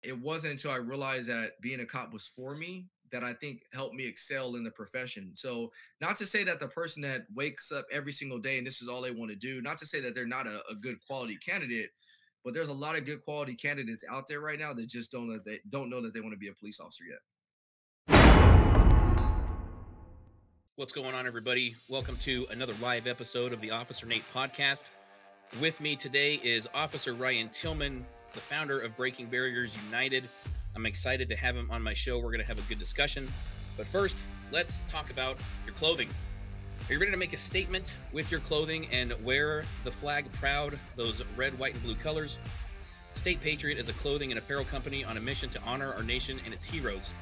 it wasn't until I realized that being a cop was for me that I think helped me excel in the profession. So, not to say that the person that wakes up every single day and this is all they want to do, not to say that they're not a good quality candidate, but there's a lot of good quality candidates out there right now that just don't know that they want to be a police officer yet. What's going on, everybody? Welcome to another live episode of the Officer Nate podcast. With me today is Officer Ryan Tillman, the founder of Breaking Barriers United. I'm excited to have him on my show. We're going to have a good discussion. But first, let's talk about your clothing. Are you ready to make a statement with your clothing and wear the flag proud, those red, white, and blue colors? State Patriot is a clothing and apparel company on a mission to honor our nation and its heroes.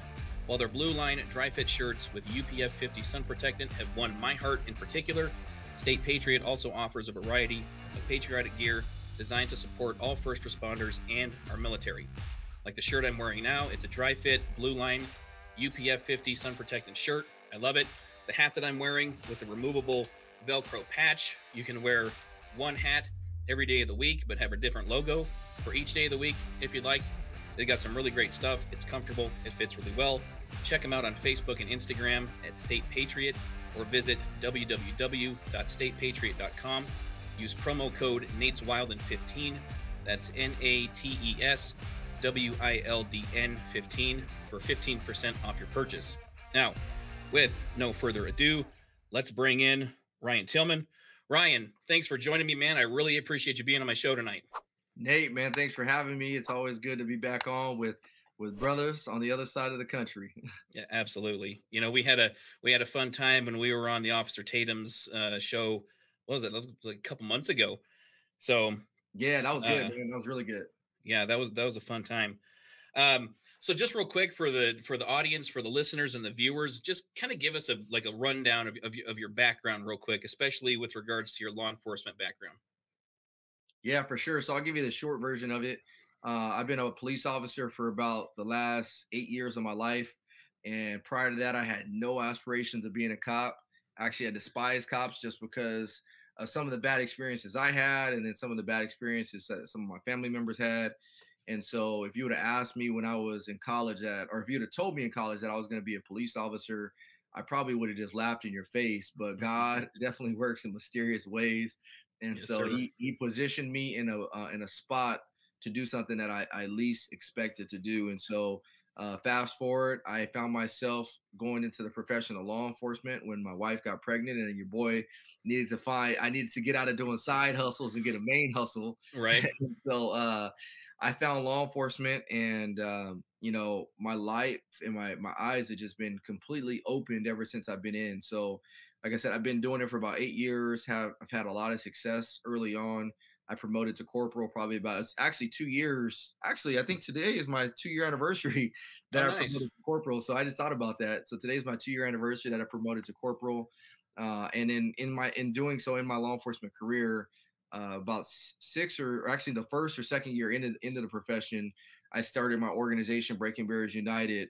While their blue line dry fit shirts with UPF 50 sun protectant have won my heart in particular, State Patriot also offers a variety of patriotic gear designed to support all first responders and our military. Like the shirt I'm wearing now, it's a dry fit blue line UPF 50 sun protectant shirt. I love it. The hat that I'm wearing with the removable Velcro patch, you can wear one hat every day of the week, but have a different logo for each day of the week if you'd like. They got some really great stuff. It's comfortable. It fits really well. Check them out on Facebook and Instagram at State Patriot or visit www.statepatriot.com. Use promo code NatesWildN15. That's NATESWILDN 15 for 15% off your purchase. Now, with no further ado, let's bring in Ryan Tillman. Ryan, thanks for joining me, man. I really appreciate you being on my show tonight. Nate, man, thanks for having me. It's always good to be back on with brothers on the other side of the country. Yeah, absolutely. You know, we had a fun time when we were on the Officer Tatum's show. What was it? That was like a couple months ago. So, Yeah, that was good, uh, man. That was really good. yeah, that was a fun time. So just real quick for the audience, for the listeners and the viewers, just kind of give us a rundown of your background real quick, especially with regards to your law enforcement background. Yeah, for sure. So I'll give you the short version of it. I've been a police officer for about the last 8 years of my life. And prior to that, I had no aspirations of being a cop. Actually, I despised cops just because of some of the bad experiences I had, and then some of the bad experiences that some of my family members had. And so, if you would have asked me when I was in college or if you'd have told me in college that I was going to be a police officer, I probably would have just laughed in your face. But God definitely works in mysterious ways, and Yes, so sir. he positioned me in a spot to do something that I least expected to do. And so, fast forward, I found myself going into the profession of law enforcement when my wife got pregnant, and your boy I needed to get out of doing side hustles and get a main hustle. Right. So, I found law enforcement, and my life and my eyes have just been completely opened ever since I've been in. So, like I said, I've been doing it for about 8 years. I've had a lot of success early on. I promoted to corporal probably about it's actually 2 years. Actually, I think today is my 2 year anniversary Oh, that I nice. promoted to corporal. So I just thought about that. So today's my 2 year anniversary that I promoted to corporal. And then in doing so in my law enforcement career, about six or actually the first or second year into the profession, I started my organization, Breaking Barriers United,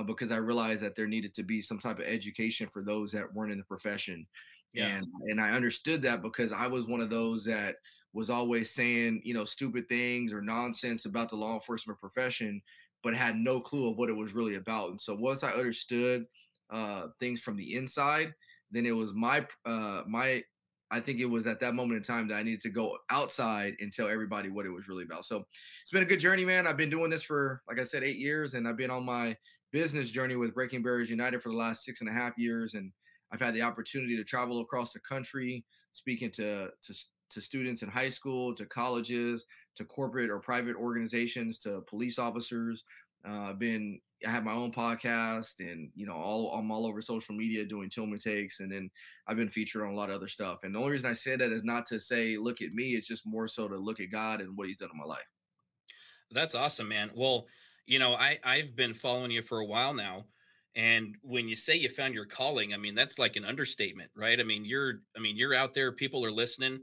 because I realized that there needed to be some type of education for those that weren't in the profession. Yeah. And I understood that because I was one of those that was always saying, stupid things or nonsense about the law enforcement profession, but had no clue of what it was really about. And so once I understood things from the inside, then it was my I think it was at that moment in time that I needed to go outside and tell everybody what it was really about. So it's been a good journey, man. I've been doing this for, like I said, 8 years, and I've been on my business journey with Breaking Barriers United for the last 6.5 years. And I've had the opportunity to travel across the country, speaking to students in high school, to colleges, to corporate or private organizations, to police officers. I have my own podcast, and I'm all over social media doing Tillman takes, and then I've been featured on a lot of other stuff. And the only reason I say that is not to say look at me; it's just more so to look at God and what He's done in my life. That's awesome, man. Well, you know, I've been following you for a while now, and when you say you found your calling, I mean that's like an understatement, right? I mean you're out there, people are listening,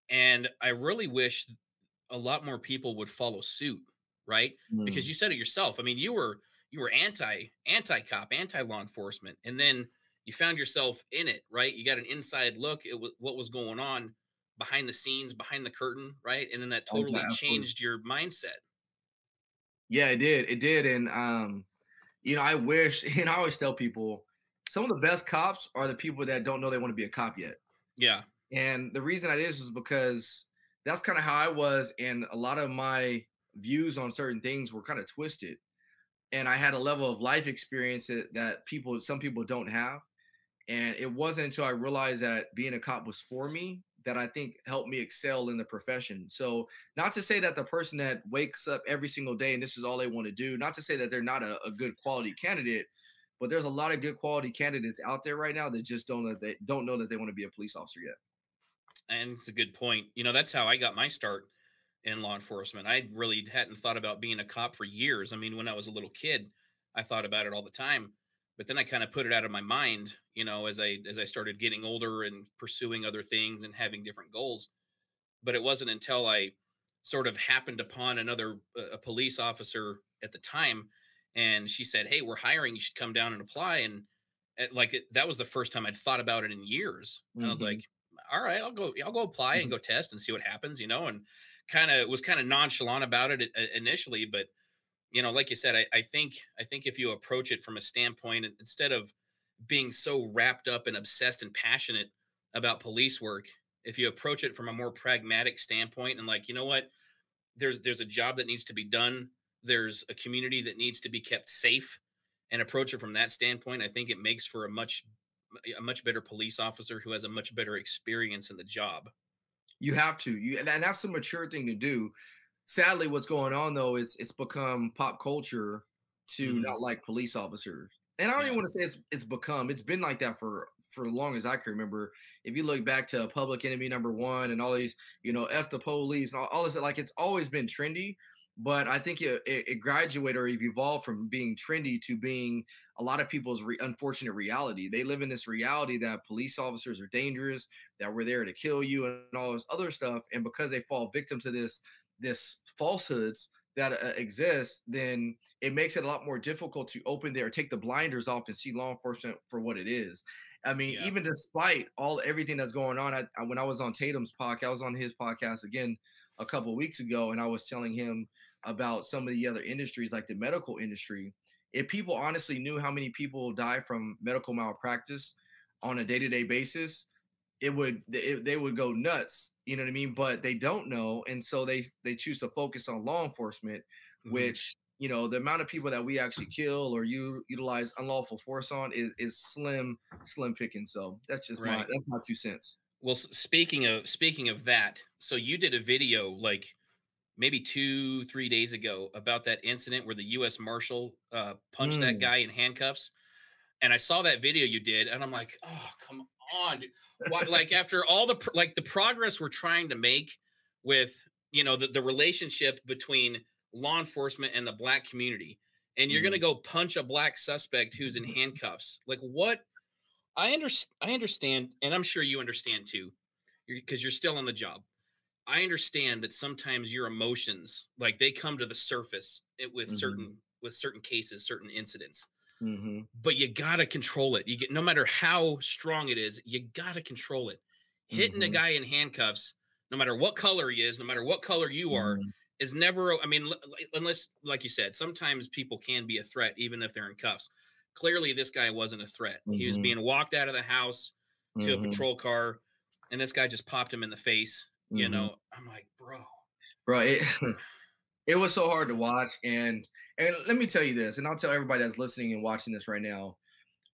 and I really wish a lot more people would follow suit, right? Because Mm. you said it yourself. I mean, you were anti cop, anti law enforcement, and then you found yourself in it, right? You got an inside look at what was going on behind the scenes, behind the curtain, right? And then that totally Absolutely. changed your mindset. Yeah, it did, and I wish, and I always tell people, some of the best cops are the people that don't know they want to be a cop yet. Yeah. And the reason that is because that's kind of how I was, and a lot of my views on certain things were kind of twisted. And I had a level of life experience that some people don't have. And it wasn't until I realized that being a cop was for me that I think helped me excel in the profession. So, not to say that the person that wakes up every single day and this is all they want to do, not to say that they're not a good quality candidate, but there's a lot of good quality candidates out there right now that just don't know that they want to be a police officer yet. And it's a good point. That's how I got my start in law enforcement. I really hadn't thought about being a cop for years. I mean, when I was a little kid, I thought about it all the time. But then I kind of put it out of my mind, as I started getting older and pursuing other things and having different goals. But it wasn't until I sort of happened upon another a police officer at the time, and she said, "Hey, we're hiring. You should come down and apply." And that was the first time I'd thought about it in years. And I was like, Hmm. "All right, I'll go apply and go test and see what happens," and kind of nonchalant about it initially. But like you said, I think if you approach it from a standpoint, instead of being so wrapped up and obsessed and passionate about police work, if you approach it from a more pragmatic standpoint and like, what, there's a job that needs to be done, there's a community that needs to be kept safe, and approach it from that standpoint, I think it makes for a much better police officer who has a much better experience in the job. You have to. And that's the mature thing to do. Sadly, what's going on though is it's become pop culture to Hmm. not like police officers. And I don't even Yeah. want to say it's been like that for as long as I can remember. If you look back to Public Enemy number one and all these, F the police and all this, like it's always been trendy. But I think it graduated or it evolved from being trendy to being a lot of people's unfortunate reality. They live in this reality that police officers are dangerous, that we're there to kill you and all this other stuff. And because they fall victim to this falsehoods that exist, then it makes it a lot more difficult to open there, take the blinders off, and see law enforcement for what it is. I mean, Yeah. even despite everything that's going on, when I was on Tatum's podcast, I was on his podcast again a couple of weeks ago, and I was telling him about some of the other industries, like the medical industry. If people honestly knew how many people die from medical malpractice on a day-to-day basis, they would go nuts, you know what I mean? But they don't know, and so they choose to focus on law enforcement, Hmm. which the amount of people that we actually kill or utilize unlawful force on is slim picking. So Right. that's my 2 cents. Well, speaking of that, so you did a video like maybe 2 3 days ago about that incident where the U.S. Marshal punched that Mm. guy in handcuffs, and I saw that video you did, and I'm like, oh, come on, dude. Why, like, after all the progress we're trying to make with the relationship between law enforcement and the black community, and you're gonna Mm. go punch a black suspect who's in handcuffs, like what? I understand, and I'm sure you understand too, because you're still on the job. I understand that sometimes your emotions, like they come to the surface with Mhm. certain cases, certain incidents, Mhm. but you gotta control it. You get no matter how strong it is, you gotta control it. Hitting a Mhm. guy in handcuffs, no matter what color he is, no matter what color you are, Mhm. is never. I mean, unless, like you said, sometimes people can be a threat even if they're in cuffs. Clearly, this guy wasn't a threat. He was Mhm. being walked out of the house to a Mhm. patrol car, and this guy just popped him in the face. Mhm. I'm like, bro. Bro, it was so hard to watch, and let me tell you this, and I'll tell everybody that's listening and watching this right now.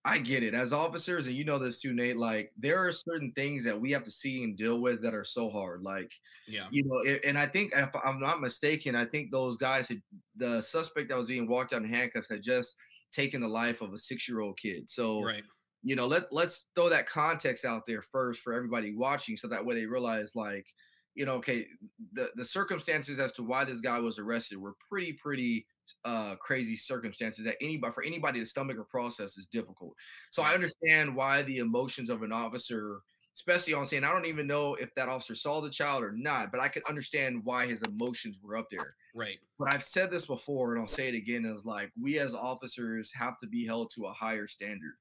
I get it. As officers, and you know this too, Nate, like there are certain things that we have to see and deal with that are so hard. Like, Yeah. and I think if I'm not mistaken, I think the suspect that was being walked out in handcuffs had just taken the life of a 6-year-old kid. So, Right. let's throw that context out there first for everybody watching, so that way they realize, like, okay, the circumstances as to why this guy was arrested were pretty crazy circumstances that anybody to stomach or process is difficult. So I Yeah. understand why the emotions of an officer, especially on scene. I don't even know if that officer saw the child or not, but I could understand why his emotions were up there. Right. But I've said this before and I'll say it again, is like we as officers have to be held to a higher standard.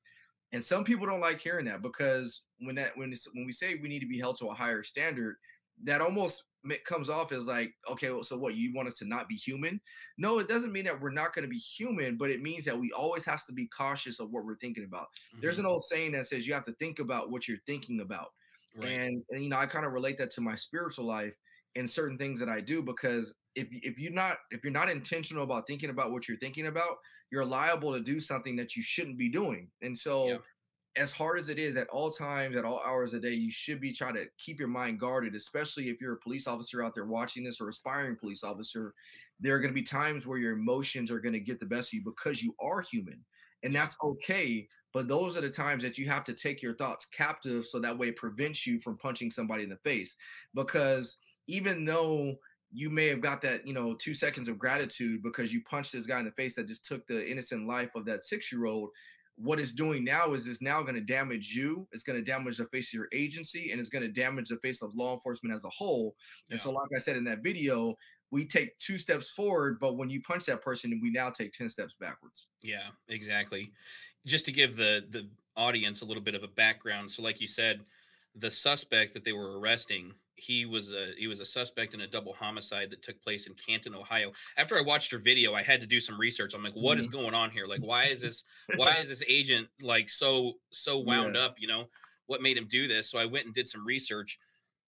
And some people don't like hearing that, because when we say we need to be held to a higher standard, that almost comes off as like, okay, well, so what, you want us to not be human? No, it doesn't mean that we're not going to be human, but it means that we always have to be cautious of what we're thinking about. There's Hmm. an old saying that says you have to think about what you're thinking about. Right. And I kind of relate that to my spiritual life and certain things that I do, because if you're not intentional about thinking about what you're thinking about, you're liable to do something that you shouldn't be doing. And Yeah. so, as hard as it is, at all times, at all hours of the day, you should be trying to keep your mind guarded, especially if you're a police officer out there watching this, or aspiring police officer. There are going to be times where your emotions are going to get the best of you because you are human, and Yeah. that's okay. But those are the times that you have to take your thoughts captive, so that way it prevents you from punching somebody in the face. Because even though you may have got that, 2 seconds of gratitude because you punched this guy in the face that just took the innocent life of that 6 year old, what it's doing now is it's now going to damage you. It's going to damage the face of your agency, and it's going to damage the face of law enforcement as a whole. And Yeah. so, like I said in that video, we take 2 steps forward, but when you punch that person, we now take 10 steps backwards. Yeah, exactly. Just to give the audience a little bit of a background, so like you said, the suspect that they were arresting, he was a suspect in a double homicide that took place in Canton, Ohio. After I watched your video, I had to do some research. I'm like, what is Mhm. going on here? Like, why is this agent like so wound Yeah. up? What made him do this? So I went and did some research.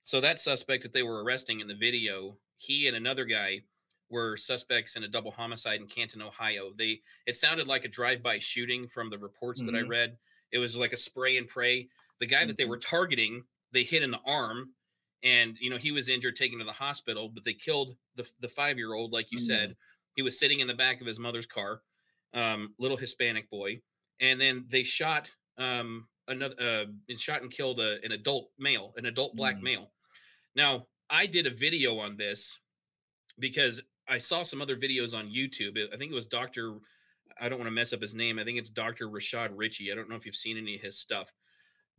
So that suspect that they were arresting in the video, he and another guy were suspects in a double homicide in Canton, Ohio. It sounded like a drive-by shooting from the reports that I Hmm. read. It was like a spray and pray. The guy that they were Hmm. targeting, they hit in the arm, and he was injured, taken to the hospital. But they killed the 5-year-old, like you Yeah. said. He was sitting in the back of his mother's car, little Hispanic boy, and then they shot shot and killed an adult male, an adult black Mm. male. Now, I did a video on this because I saw some other videos on YouTube. I think it was Dr. I don't want to mess up his name. I think it's Dr. Rashad Ritchie. I don't know if you've seen any of his stuff,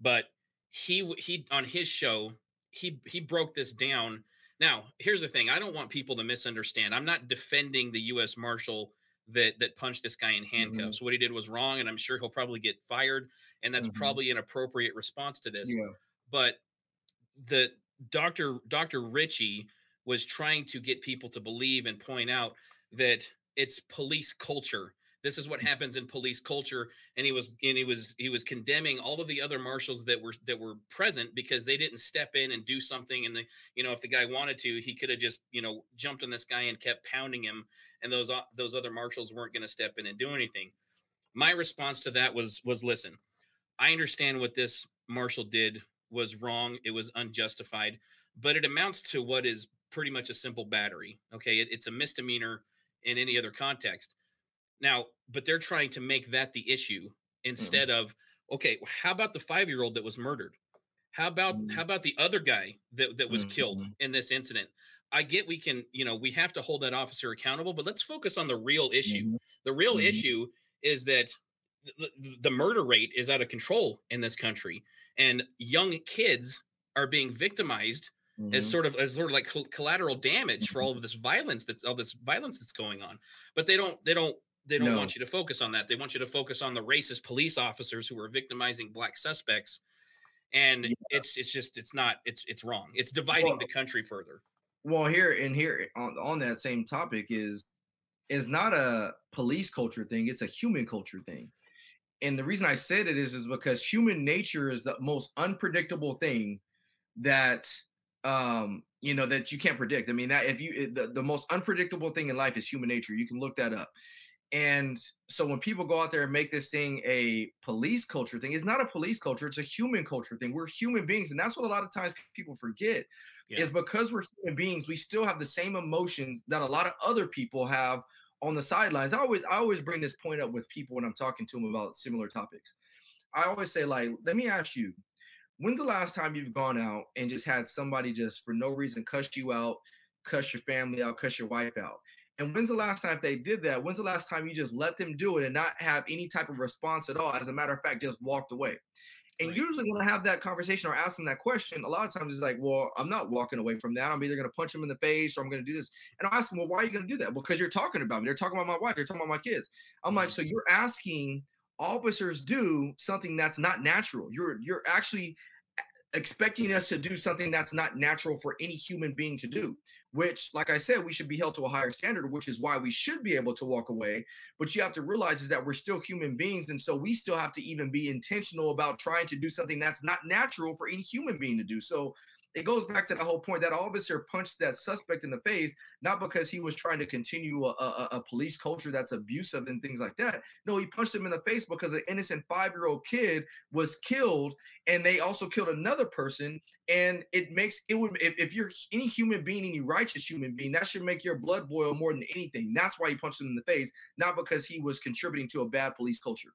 but he on his show, he broke this down. Now, here's the thing. I don't want people to misunderstand. I'm not defending the US Marshal that punched this guy in Hmm. handcuffs. What he did was wrong, and I'm sure he'll probably get fired, and that's Hmm. probably an appropriate response to this. Yeah. But the Dr. Ritchie was trying to get people to believe and point out that it's police culture. This is what happens in police culture, and he was condemning all of the other marshals that were present because they didn't step in and do something. And if the guy wanted to, he could have just jumped on this guy and kept pounding him, and those other marshals weren't going to step in and do anything. My response to that was listen, I understand what this marshal did was wrong. It was unjustified, but it amounts to what is pretty much a simple battery. Okay. It's a misdemeanor in any other context. Now, but they're trying to make that the issue Mm. instead of, okay, how about the 5-year-old that was murdered? How Mm. about the other guy that was killed Mhm. in this incident? I get we have to hold that officer accountable, but let's focus on the real issue. Mhm. The real Mhm. issue is that the murder rate is out of control in this country, and young kids are being victimized as Mhm. sort of like collateral damage for all of this violence that's going on. But they don't No. want you to focus on that. They want you to focus on the racist police officers who are victimizing black suspects, and Yeah. it's wrong. It's dividing the Well, country further. here on that same topic is not a police culture thing. It's a human culture thing. And the reason I said it is because human nature is the most unpredictable thing that that you can't predict. I mean, that if you the most unpredictable thing in life is human nature. You can look that up. And so when people go out there and make this thing a police culture thing, it's not a police culture, it's a human culture thing. We're human beings. And that's what a lot of times people forget Yeah. is because we're human beings, we still have the same emotions that a lot of other people have on the sidelines. I always bring this point up with people when I'm talking to them about similar topics. I always say, like, let me ask you, when's the last time you've gone out and just had somebody just for no reason cuss you out, cuss your family out, cuss your wife out? And when's the last time if they did that? When's the last time you just let them do it and not have any type of response at all? As a matter of fact, just walked away. And Right. usually when I have that conversation or ask them that question, a lot of times it's like, well, I'm not walking away from that. I'm either going to punch them in the face or I'm going to do this. And I ask them, well, why are you going to do that? Because you're talking about me. They're talking about my wife. They're talking about my kids. I'm like, Mhm. so you're asking officers do something that's not natural. You're actually expecting us to do something that's not natural for any human being to do, which, like I said, we should be held to a higher standard, which is why we should be able to walk away. But you have to realize is that we're still human beings, and so we still have to even be intentional about trying to do something that's not natural for any human being to do. So it goes back to the whole point that officer punched that suspect in the face, not because he was trying to continue a police culture that's abusive and things like that. No, he punched him in the face because an innocent 5-year-old kid was killed, and they also killed another person. And it makes it would, if you're any human being, any righteous human being, that should make your blood boil more than anything. That's why he punched him in the face, not because he was contributing to a bad police culture.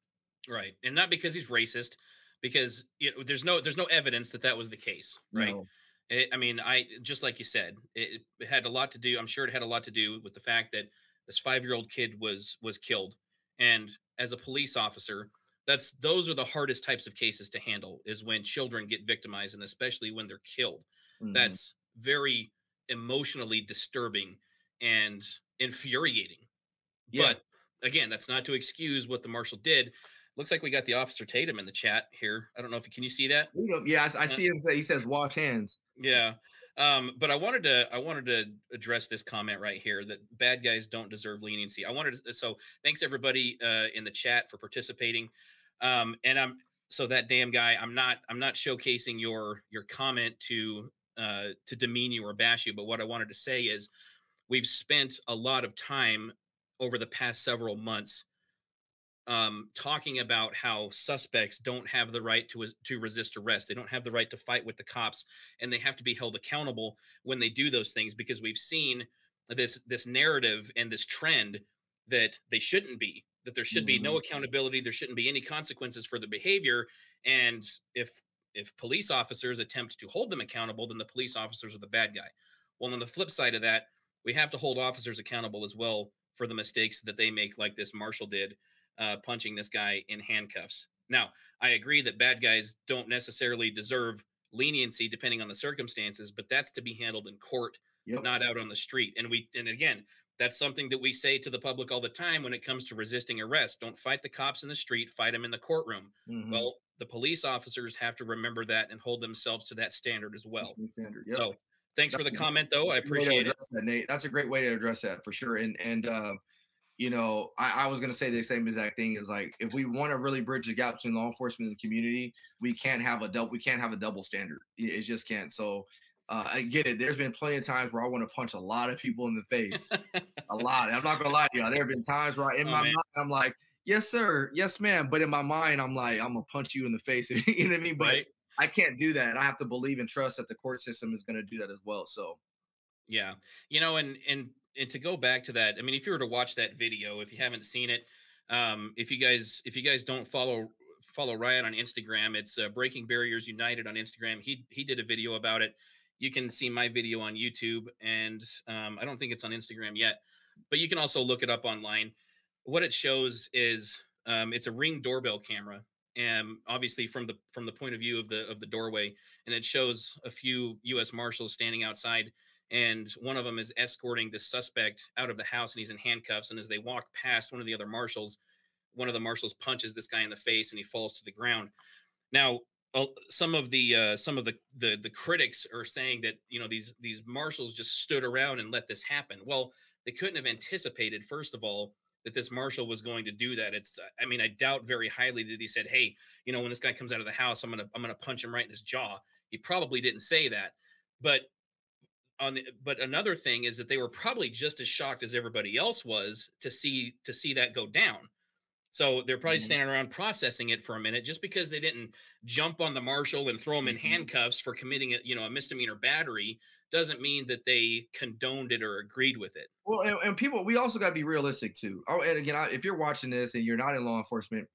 Right, and not because he's racist, because there's no evidence that that was the case, right? No. I mean, I just like you said, it had a lot to do. I'm sure it had a lot to do with the fact that this 5-year-old kid was killed, and as a police officer, those are the hardest types of cases to handle. Is when children get victimized, and especially when they're killed. Hmm. That's very emotionally disturbing and infuriating. Yeah. But again, that's not to excuse what the marshal did. Looks like we got the officer Tatum in the chat here. I don't know if can you see that? Yeah, I see him say, he says wash hands. Yeah. But I wanted to address this comment right here that bad guys don't deserve leniency. So thanks everybody in the chat for participating. And so that damn guy, I'm not showcasing your comment to demean you or bash you, but what I wanted to say is we've spent a lot of time over the past several months talking about how suspects don't have the right to resist arrest. They don't have the right to fight with the cops, and they have to be held accountable when they do those things because we've seen this narrative and this trend that they shouldn't be. That there should be no Hmm. accountability. There shouldn't be any consequences for the behavior. And if police officers attempt to hold them accountable, then the police officers are the bad guy. Well, on the flip side of that, we have to hold officers accountable as well for the mistakes that they make, like this marshal did punching this guy in handcuffs. Now, I agree that bad guys don't necessarily deserve leniency depending on the circumstances, but that's to be handled in court, Yep. not out on the street. And again, that's something that we say to the public all the time when it comes to resisting arrest. Don't fight the cops in the street, fight them in the courtroom. Hmm. Well, the police officers have to remember that and hold themselves to that standard as That's well. the standard. Yep. So, thanks for That's the a comment though. I great way to appreciate it. address that, Nate. That's a great way to address that for sure. And I was gonna say the same exact thing. Is like if we want to really bridge the gap between law enforcement and the community, we can't have a double standard. It just can't. So I get it. There's been plenty of times where I want to punch a lot of people in the face. A lot. I'm not gonna lie to you. There have been times where in Oh my man, mind I'm like, yes, sir, yes, ma'am. But in my mind, I'm like, I'm gonna punch you in the face. You know what I mean? But right? I can't do that. I have to believe and trust that the court system is gonna do that as well. So Yeah. And to go back to that, I mean, if you were to watch that video, if you haven't seen it, if you guys don't follow Ryan on Instagram, it's Breaking Barriers United on Instagram. He did a video about it. You can see my video on YouTube, and I don't think it's on Instagram yet, but you can also look it up online. What it shows is it's a Ring doorbell camera, and obviously from the point of view of the doorway, and it shows a few U.S. Marshals standing outside, and one of them is escorting the suspect out of the house, and he's in handcuffs. And as they walk past one of the other marshals, one of the marshals punches this guy in the face, and he falls to the ground. Now, some of the critics are saying that these marshals just stood around and let this happen. Well, they couldn't have anticipated, first of all, that this marshal was going to do that. I mean, I doubt very highly that he said, "Hey, when this guy comes out of the house, I'm gonna punch him right in his jaw." He probably didn't say that, but but another thing is that they were probably just as shocked as everybody else was to see that go down. So they're probably mhm, standing around processing it for a minute. Just because they didn't jump on the marshal and throw him in mhm. handcuffs for committing a misdemeanor battery doesn't mean that they condoned it or agreed with it. Well, and people, we also got to be realistic too. Oh, and again, if you're watching this and you're not in law enforcement,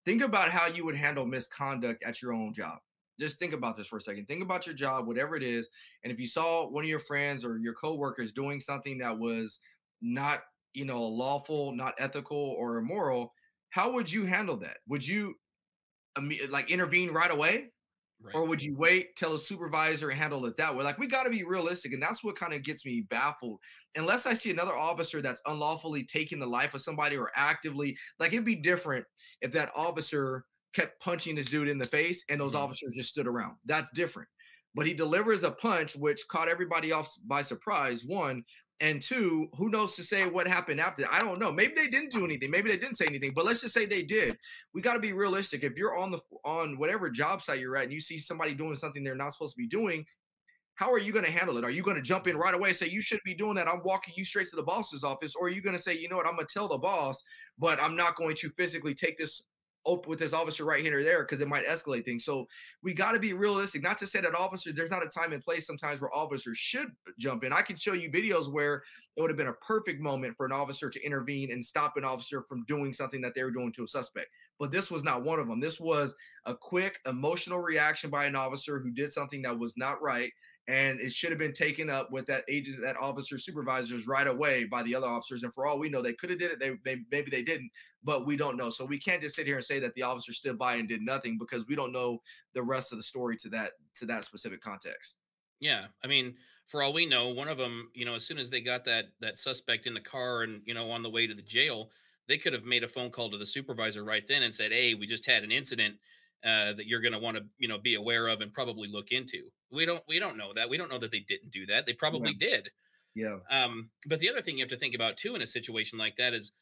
think about how you would handle misconduct at your own job. Just think about this for a second. Think about your job, whatever it is, and if you saw one of your friends or your coworkers doing something that was not, lawful, not ethical, or immoral, how would you handle that? Would you like intervene right away? Right. Or would you wait till a supervisor and handle it that way? Like we got to be realistic, and that's what kind of gets me baffled. Unless I see another officer that's unlawfully taking the life of somebody or actively, like it'd be different if that officer kept punching this dude in the face and those Mhm. officers just stood around. That's different. but he delivers a punch which caught everybody off by surprise. One. And two, who knows to say what happened after? I don't know. Maybe they didn't do anything. Maybe they didn't say anything. But let's just say they did. We got to be realistic. If you're on whatever job site you're at and you see somebody doing something they're not supposed to be doing, how are you going to handle it? Are you going to jump in right away and say, you shouldn't be doing that? I'm walking you straight to the boss's office. Or are you going to say, you know what, I'm going to tell the boss, but I'm not going to physically take this up with this officer right here or there because it might escalate things. So we got to be realistic. Not to say that officers, there's not a time and place sometimes where officers should jump in. I can show you videos where it would have been a perfect moment for an officer to intervene and stop an officer from doing something that they were doing to a suspect. But this was not one of them. This was a quick emotional reaction by an officer who did something that was not right, and it should have been taken up with that agents, that officer supervisors right away by the other officers. And for all we know, they could have did it. They maybe they didn't, but we don't know. So we can't just sit here and say that the officer stood by and did nothing because we don't know the rest of the story to that specific context. Yeah, I mean, for all we know, one of them, as soon as they got that suspect in the car and on the way to the jail, they could have made a phone call to the supervisor right then and said, "Hey, we just had an incident that you're going to want to be aware of and probably look into." We don't know that. We don't know that they didn't do that. They Yeah, probably did. yeah, But the other thing you have to think about too in a situation like that is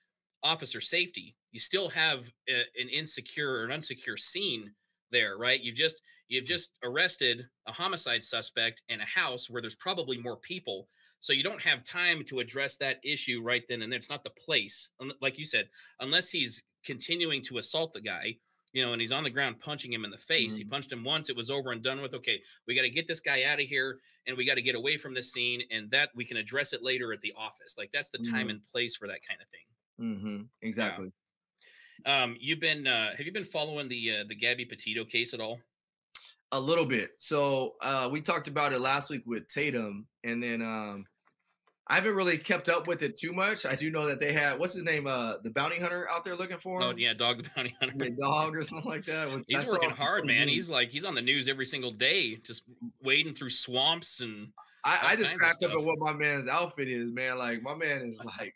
officer safety. You still have an insecure or an unsecure scene there, right? You've just arrested a homicide suspect in a house where there's probably more people. So you don't have time to address that issue right then and there. It's not the place, like you said, unless he's continuing to assault the guy, and he's on the ground punching him in the face. He mhm, punched him once, it was over and done with. Okay, we got to get this guy out of here and we got to get away from this scene, and that we can address it later at the office. Like that's the time mhm, and place for that kind of thing. Yeah. exactly. You've been have you been following the Gabby Petito case at all? A little bit. So we talked about it last week with Tatum, and then I haven't really kept up with it too much. I do know that they had what's his name, the bounty hunter out there looking for Oh him, yeah, Dog the Bounty yeah, Hunter. dog or something like that. Which I He's saw working some hard, funny man. memes. He's on the news every single day, just wading through swamps and I all just kinds of cracked up at stuff. what my man's outfit is, man. Like my man is like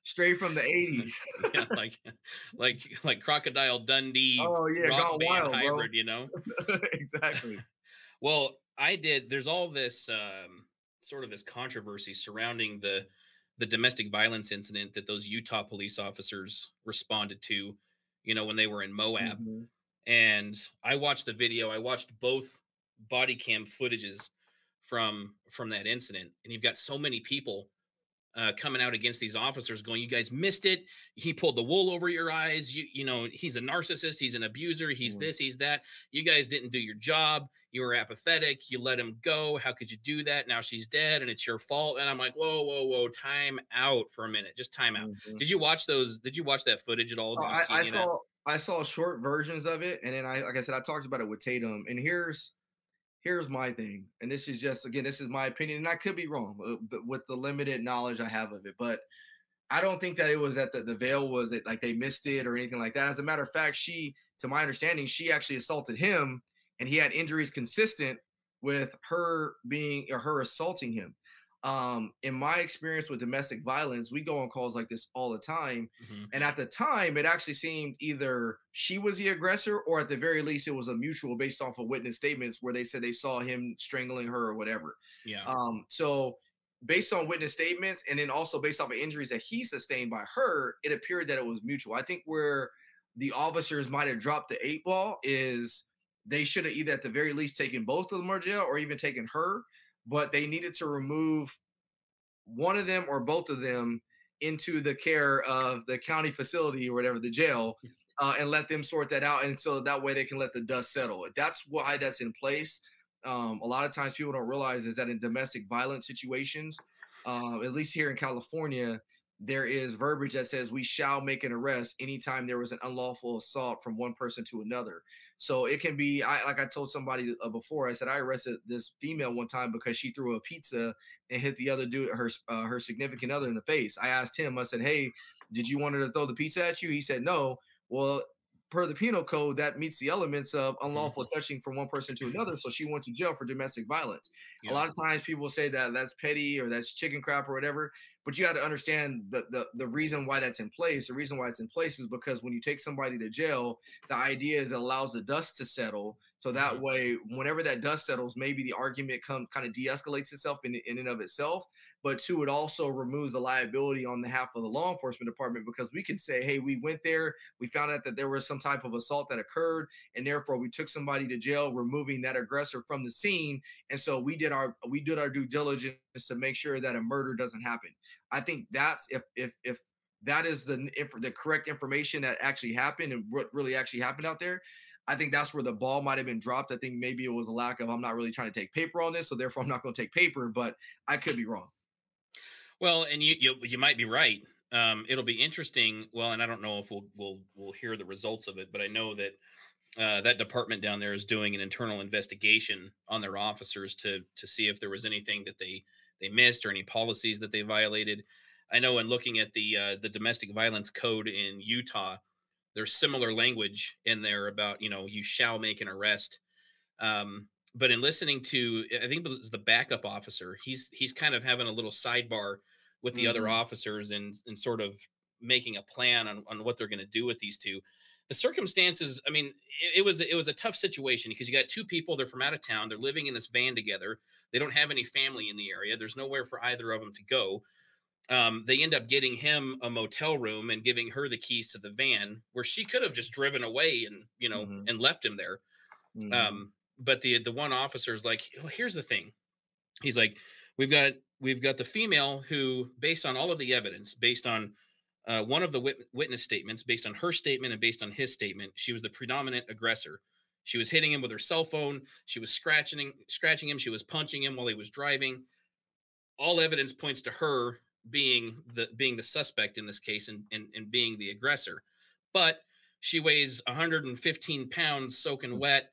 straight from the '80s. Yeah, like Crocodile Dundee Oh yeah, rock gone band wild, bro. hybrid. Exactly. Well, there's all this sort of this controversy surrounding the domestic violence incident that those Utah police officers responded to, when they were in Moab. Hmm. And I watched the video. I watched both body cam footages from that incident, and you've got so many people coming out against these officers going, you guys missed it, he pulled the wool over your eyes, he's a narcissist, he's an abuser, he's this, he's that, you guys didn't do your job, you were apathetic, you let him go, how could you do that, now she's dead and it's your fault. And I'm like, whoa, whoa, whoa, time out for a minute, just time out. Hmm. Did you watch that footage at all? Oh, Did you I, see I any of that? saw I saw short versions of it, and then like I said, I talked about it with Tatum. And here's my thing, and this is just again, this is my opinion, and I could be wrong, but with the limited knowledge I have of it, but I don't think that it was that the veil was that like they missed it or anything like that. As a matter of fact, to my understanding, she actually assaulted him, and he had injuries consistent with her being or her assaulting him. In my experience with domestic violence, we go on calls like this all the time. Hmm. And at the time, it actually seemed either she was the aggressor or at the very least, it was a mutual based off of witness statements where they said they saw him strangling her or whatever. Yeah. So based on witness statements and then also based off of injuries that he sustained by her, it appeared that it was mutual. I think where the officers might have dropped the eight ball is they should have either at the very least taken both of them to jail or even taken her, but they needed to remove one of them or both of them into the care of the county facility or whatever, the jail, and let them sort that out. And so that way they can let the dust settle. That's why that's in place. A lot of times people don't realize is that in domestic violence situations, at least here in California, there is verbiage that says we shall make an arrest anytime there was an unlawful assault from one person to another. So it can be, like I told somebody before, I said I arrested this female one time because she threw a pizza and hit the other dude, her significant other in the face. I asked him, I said, "Hey, did you want her to throw the pizza at you?" He said, "No." Well, per the penal code, that meets the elements of unlawful Hmm. touching from one person to another. So she went to jail for domestic violence. A Yeah. lot of times people say that that's petty or that's chicken crap or whatever, but you got to understand the reason why that's in place. The reason why it's in place is because when you take somebody to jail, the idea is it allows the dust to settle So that Mhm. way, whenever that dust settles, maybe the argument kind of de-escalates itself in and of itself. But two, it also removes the liability on behalf of the law enforcement department, because we can say, hey, we went there, we found out that there was some type of assault that occurred, and therefore we took somebody to jail, removing that aggressor from the scene. And so we did our due diligence to make sure that a murder doesn't happen. I think that's if that is the correct information that actually happened and what really actually happened out there. I think that's where the ball might have been dropped. I think maybe it was a lack of, I'm not really trying to take paper on this, so therefore I'm not going to take paper, but I could be wrong. Well, and you might be right. It'll be interesting. Well, and I don't know if we'll hear the results of it, but I know that that department down there is doing an internal investigation on their officers to see if there was anything that they missed or any policies that they violated. I know in looking at the domestic violence code in Utah, there's similar language in there about, you shall make an arrest. But in listening to, I think it was the backup officer, he's kind of having a little sidebar with the other Hmm. officers and sort of making a plan on what they're going to do with these two. The circumstances, I mean, it was a tough situation because you got two people, they're from out of town, they're living in this van together, they don't have any family in the area, there's nowhere for either of them to go. They end up getting him a motel room and giving her the keys to the van, where she could have just driven away and Hmm. and left him there. Hmm. But the one officer is like, well, here's the thing. He's like, we've got the female who, based on all of the evidence, based on one of the witness statements, based on her statement and based on his statement, she was the predominant aggressor. She was hitting him with her cell phone. She was scratching him. She was punching him while he was driving. All evidence points to her being the suspect in this case and being the aggressor. But she weighs 115 pounds soaking wet.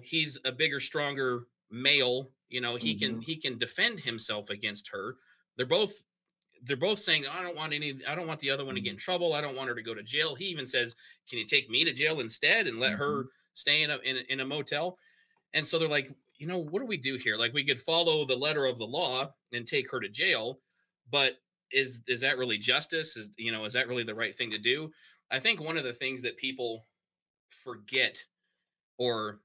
He's a bigger, stronger male. He can Hmm. he can defend himself against her. They're both saying, I don't want the other one to get in Hmm. trouble. I don't want her to go to jail. He even says, can you take me to jail instead and let her Hmm. stay in a motel? And so they're like, what do we do here? Like, we could follow the letter of the law and take her to jail, but is that really justice? Is that really the right thing to do? I think one of the things that people forget or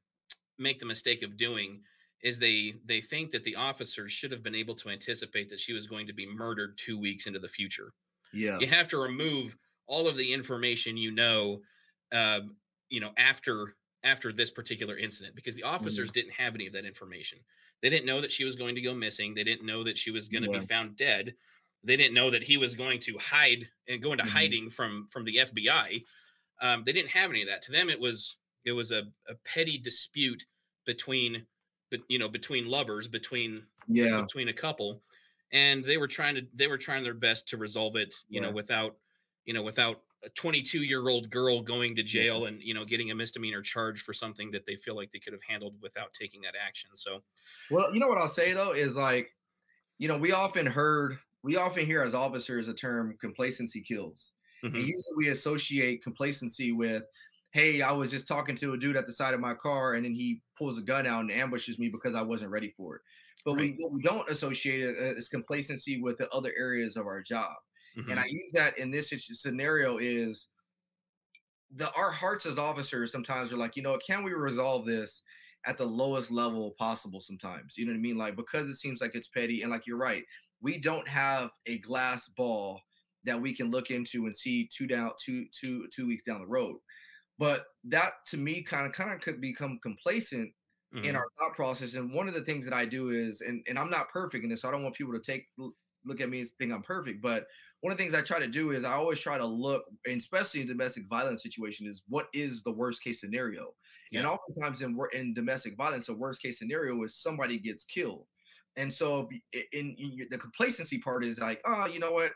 make the mistake of doing is they think that the officers should have been able to anticipate that she was going to be murdered 2 weeks into the future. Yeah. You have to remove all of the information, after this particular incident, because the officers Hmm. didn't have any of that information. They didn't know that she was going to go missing. They didn't know that she was going to be Yeah. found dead. They didn't know that he was going to hide and go into Hmm. hiding from the FBI. They didn't have any of that. To them, it was a petty dispute between, between lovers, between Yeah. between a couple, and they were trying their best to resolve it, Yeah. without a 22-year-old girl going to Yeah. jail and getting a misdemeanor charge for something that they feel like they could have handled without taking that action. So, Well, you know what I'll say though is like, we often hear as officers a term complacency kills. And mhm, usually we associate complacency with, hey, I was just talking to a dude at the side of my car and then he pulls a gun out and ambushes me because I wasn't ready for it. But right, what we don't associate it is complacency with the other areas of our job. And I mhm, use that in this scenario is our hearts as officers sometimes are like, can we resolve this at the lowest level possible sometimes? You know what I mean? Like, because it seems like it's petty, and like you're right, we don't have a glass ball that we can look into and see 2 weeks down the road. But that to me kind of could become complacent in our mhm, thought process. And one of the things that I do is, and I'm not perfect in this, so I don't want people to look at me and think I'm perfect. But one of the things I try to do is I always try to look, and especially in domestic violence situation, is what is the worst case scenario. And yeah, oftentimes in domestic violence, the worst case scenario is somebody gets killed. And so the complacency part is like, oh, you know what?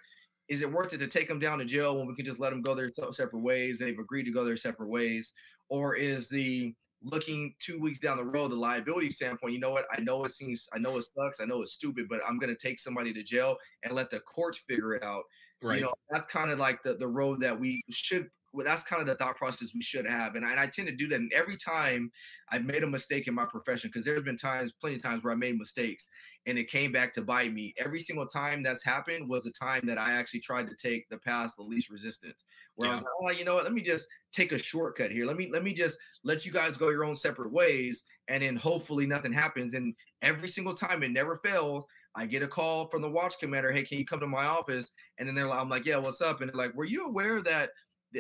Is it worth it to take them down to jail when we can just let them go their separate ways? They've agreed to go their separate ways. Or is the looking 2 weeks down the road, the liability standpoint, you know what? I know it sucks, I know it's stupid, but I'm going to take somebody to jail and let the courts figure it out. right, That's kind of like the road that we should well, that's kind of the thought process we should have. And I tend to do that. And every time I've made a mistake in my profession, because there's been times, plenty of times where I made mistakes and it came back to bite me. Every single time that's happened was a time that I actually tried to take the path of least resistance, where I was Yeah. like, oh, you know what? Let me just take a shortcut here. Let me just let you guys go your own separate ways, and then hopefully nothing happens. And every single time, it never fails. I get a call from the watch commander. Hey, can you come to my office? And then I'm like, yeah, what's up? And they're like, were you aware that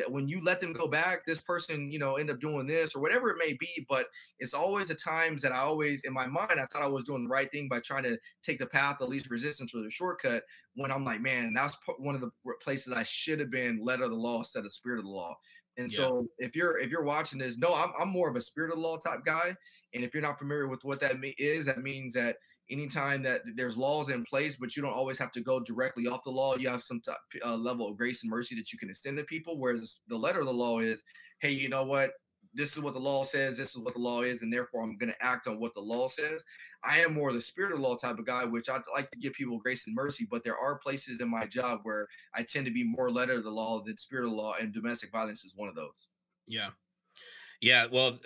when you let them go back, this person, end up doing this or whatever it may be. But it's always the times that I always, in my mind, I thought I was doing the right thing by trying to take the path of least resistance or the shortcut. When I'm like, man, that's one of the places I should have been letter of the law instead of spirit of the law. And Yeah. so if you're watching this, no, I'm more of a spirit of the law type guy. And if you're not familiar with what that is, that means that anytime that there's laws in place, but you don't always have to go directly off the law, you have some level of grace and mercy that you can extend to people. Whereas the letter of the law is, hey, you know what? This is what the law says. This is what the law is, and therefore I'm going to act on what the law says. I am more the spirit of the law type of guy, which I like to give people grace and mercy. But there are places in my job where I tend to be more letter of the law than spirit of the law, and domestic violence is one of those. Yeah. Yeah. Well,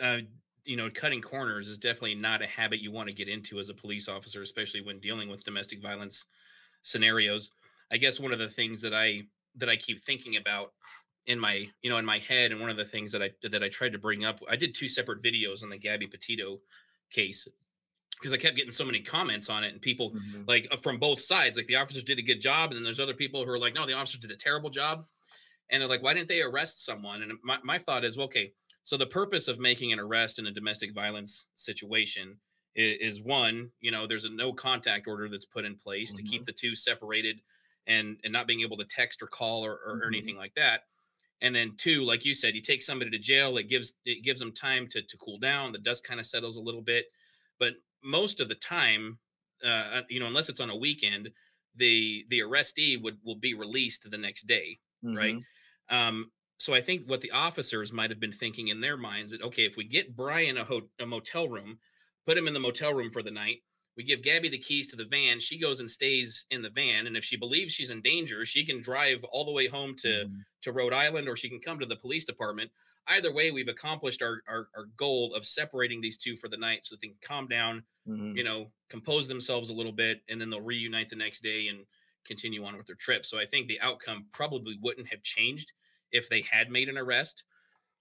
cutting corners is definitely not a habit you want to get into as a police officer, especially when dealing with domestic violence scenarios. I guess one of the things that I keep thinking about in my head, and one of the things that I tried to bring up, I did two separate videos on the Gabby Petito case because I kept getting so many comments on it, and people Mhm. like from both sides, like the officers did a good job, and then there's other people who are like, no, the officers did a terrible job. And they're like, why didn't they arrest someone? And my thought is, well, okay, so the purpose of making an arrest in a domestic violence situation is one, there's a no contact order that's put in place to keep Mhm. the two separated, and not being able to text or call or Mhm. anything like that. And then two, like you said, you take somebody to jail, it gives them time to cool down. The dust kind of settles a little bit. But most of the time, unless it's on a weekend, the arrestee will be released the next day, right? Mhm. So I think what the officers might have been thinking in their minds that, okay, if we get Brian a motel room, put him in the motel room for the night, we give Gabby the keys to the van, she goes and stays in the van, and if she believes she's in danger, she can drive all the way home Mhm. to Rhode Island, or she can come to the police department. Either way, we've accomplished our goal of separating these two for the night so they can calm down, Mhm. compose themselves a little bit, and then they'll reunite the next day and continue on with their trip. So I think the outcome probably wouldn't have changed if they had made an arrest.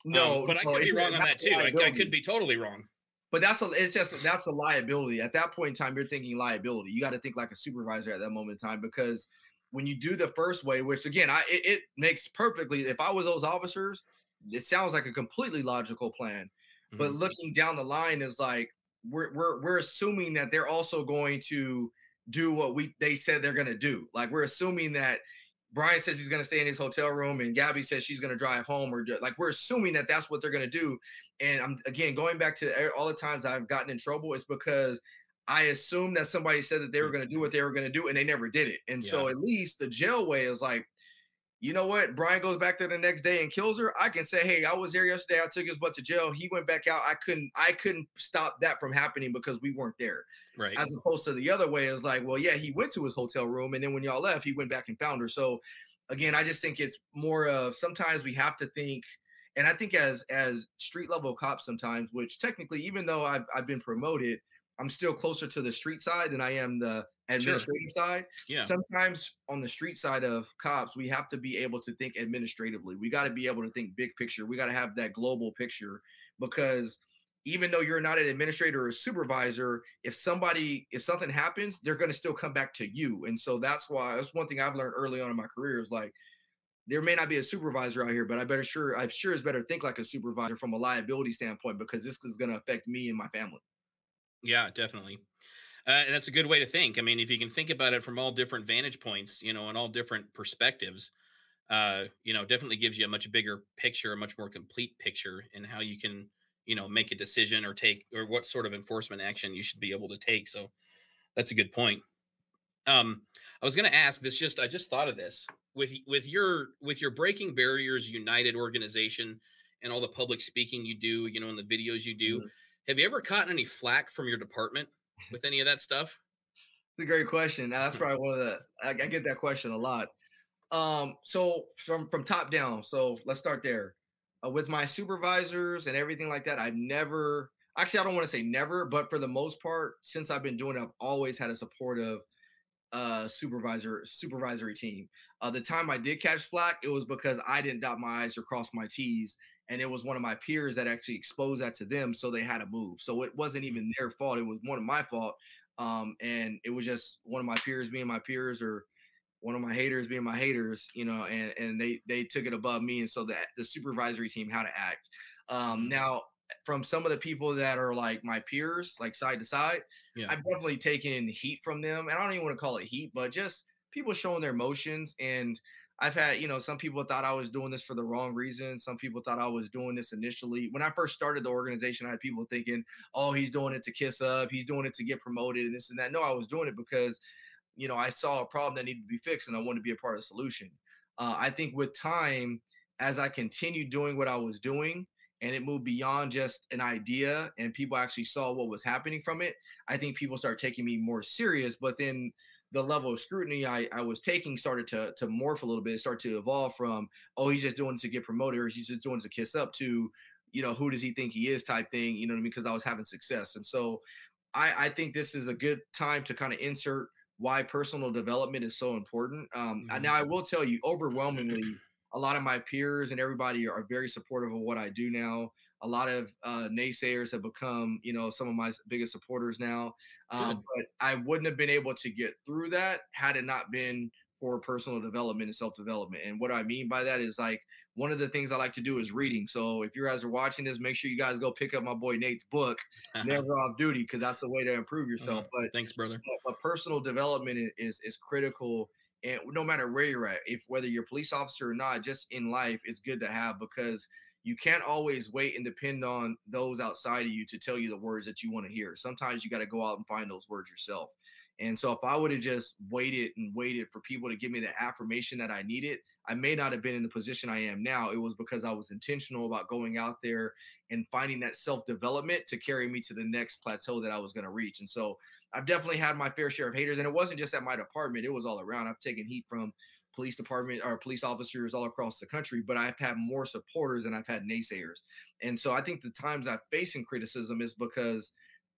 No, But I no, could be wrong on that's that a too. I could liability. be totally wrong. But that's a liability. At that point in time, you're thinking liability. You got to think like a supervisor at that moment in time, because when you do the first way, which again, it makes perfectly. If I was those officers, it sounds like a completely logical plan. But Mhm. looking down the line is like we're assuming that they're also going to do what we they said they're going to do. Like we're assuming that Brian says he's going to stay in his hotel room and Gabby says she's going to drive home, or like we're assuming that that's what they're going to do. And I'm again going back to all the times I've gotten in trouble is because I assumed that somebody said that they were Mm. going to do what they were going to do and they never did it. And Yeah. so at least the jail way is like, you know what? Brian goes back there the next day and kills her. I can say, hey, I was there yesterday. I took his butt to jail. He went back out. I couldn't stop that from happening because we weren't there. Right. As opposed to the other way is like, well, yeah, he went to his hotel room, and then when y'all left, he went back and found her. So again, I just think it's more of sometimes we have to think, and I think as street level cops sometimes, which technically, even though I've been promoted, I'm still closer to the street side than I am the Sure. administrative side. Yeah. Sometimes on the street side of cops, we have to be able to think administratively. We got to be able to think big picture. We got to have that global picture, because even though you're not an administrator or a supervisor, if something happens, they're going to still come back to you. And so that's one thing I've learned early on in my career is like, there may not be a supervisor out here, but I'm sure it's better to think like a supervisor from a liability standpoint, because this is going to affect me and my family. Yeah, definitely. And that's a good way to think. I mean, if you can think about it from all different vantage points, and all different perspectives, definitely gives you a much bigger picture, a much more complete picture in how you can, make a decision or take, or what sort of enforcement action you should be able to take. So that's a good point. I was going to ask this. I just thought of this with your Breaking Barriers United organization and all the public speaking you do, and the videos you do. Mhm. Have you ever gotten any flack from your department with any of that stuff? It's a great question. That's probably one of the I get that question a lot. So from top down. So let's start there. With my supervisors and everything like that, I've never actually I don't want to say never, but for the most part, since I've been doing it, I've always had a supportive supervisory team. The time I did catch flack, it was because I didn't dot my I's or cross my T's, and it was one of my peers that actually exposed that to them, so they had to move. So it wasn't Mm, even their fault; it was one of my fault. And it was just one of my peers being my peers, or one of my haters being my haters, and they took it above me, and so the supervisory team had to act. mhm. Now, from some of the people that are like my peers, like side to side, Yeah, I've definitely taken heat from them, and I don't even want to call it heat, but just people showing their emotions. And I've had, some people thought I was doing this for the wrong reason. Some people thought I was doing this initially. When I first started the organization, I had people thinking, "Oh, he's doing it to kiss up. He's doing it to get promoted, and this and that." No, I was doing it because I saw a problem that needed to be fixed and I wanted to be a part of the solution. I think with time, as I continued doing what I was doing and it moved beyond just an idea and people actually saw what was happening from it, I think people started taking me more serious. But then the level of scrutiny I was taking started to morph a little bit, start to evolve from, oh, he's just doing it to get promoted or he's just doing it to kiss up to, who does he think he is type thing, you know what I mean? Because I was having success. And so I think this is a good time to kind of insert why personal development is so important. mhm. Now, I will tell you, overwhelmingly, a lot of my peers and everybody are very supportive of what I do now. A lot of naysayers have become, some of my biggest supporters now. Good. But I wouldn't have been able to get through that had it not been for personal development and self development. And what I mean by that is like one of the things I like to do is reading. So if you guys are watching this, make sure you guys go pick up my boy Nate's book, Never Off Duty, because that's the way to improve yourself. But Thanks, brother. personal development is critical, and no matter where you're at, if whether you're a police officer or not, just in life, it's good to have because you can't always wait and depend on those outside of you to tell you the words that you want to hear. Sometimes you got to go out and find those words yourself. And so if I would have just waited and waited for people to give me the affirmation that I needed, I may not have been in the position I am now. It was because I was intentional about going out there and finding that self development to carry me to the next plateau that I was going to reach. And so I've definitely had my fair share of haters, and it wasn't just at my department; it was all around. I've taken heat from police department or police officers all across the country, but I've had more supporters than I've had naysayers. And so I think the times I've faced in criticism is because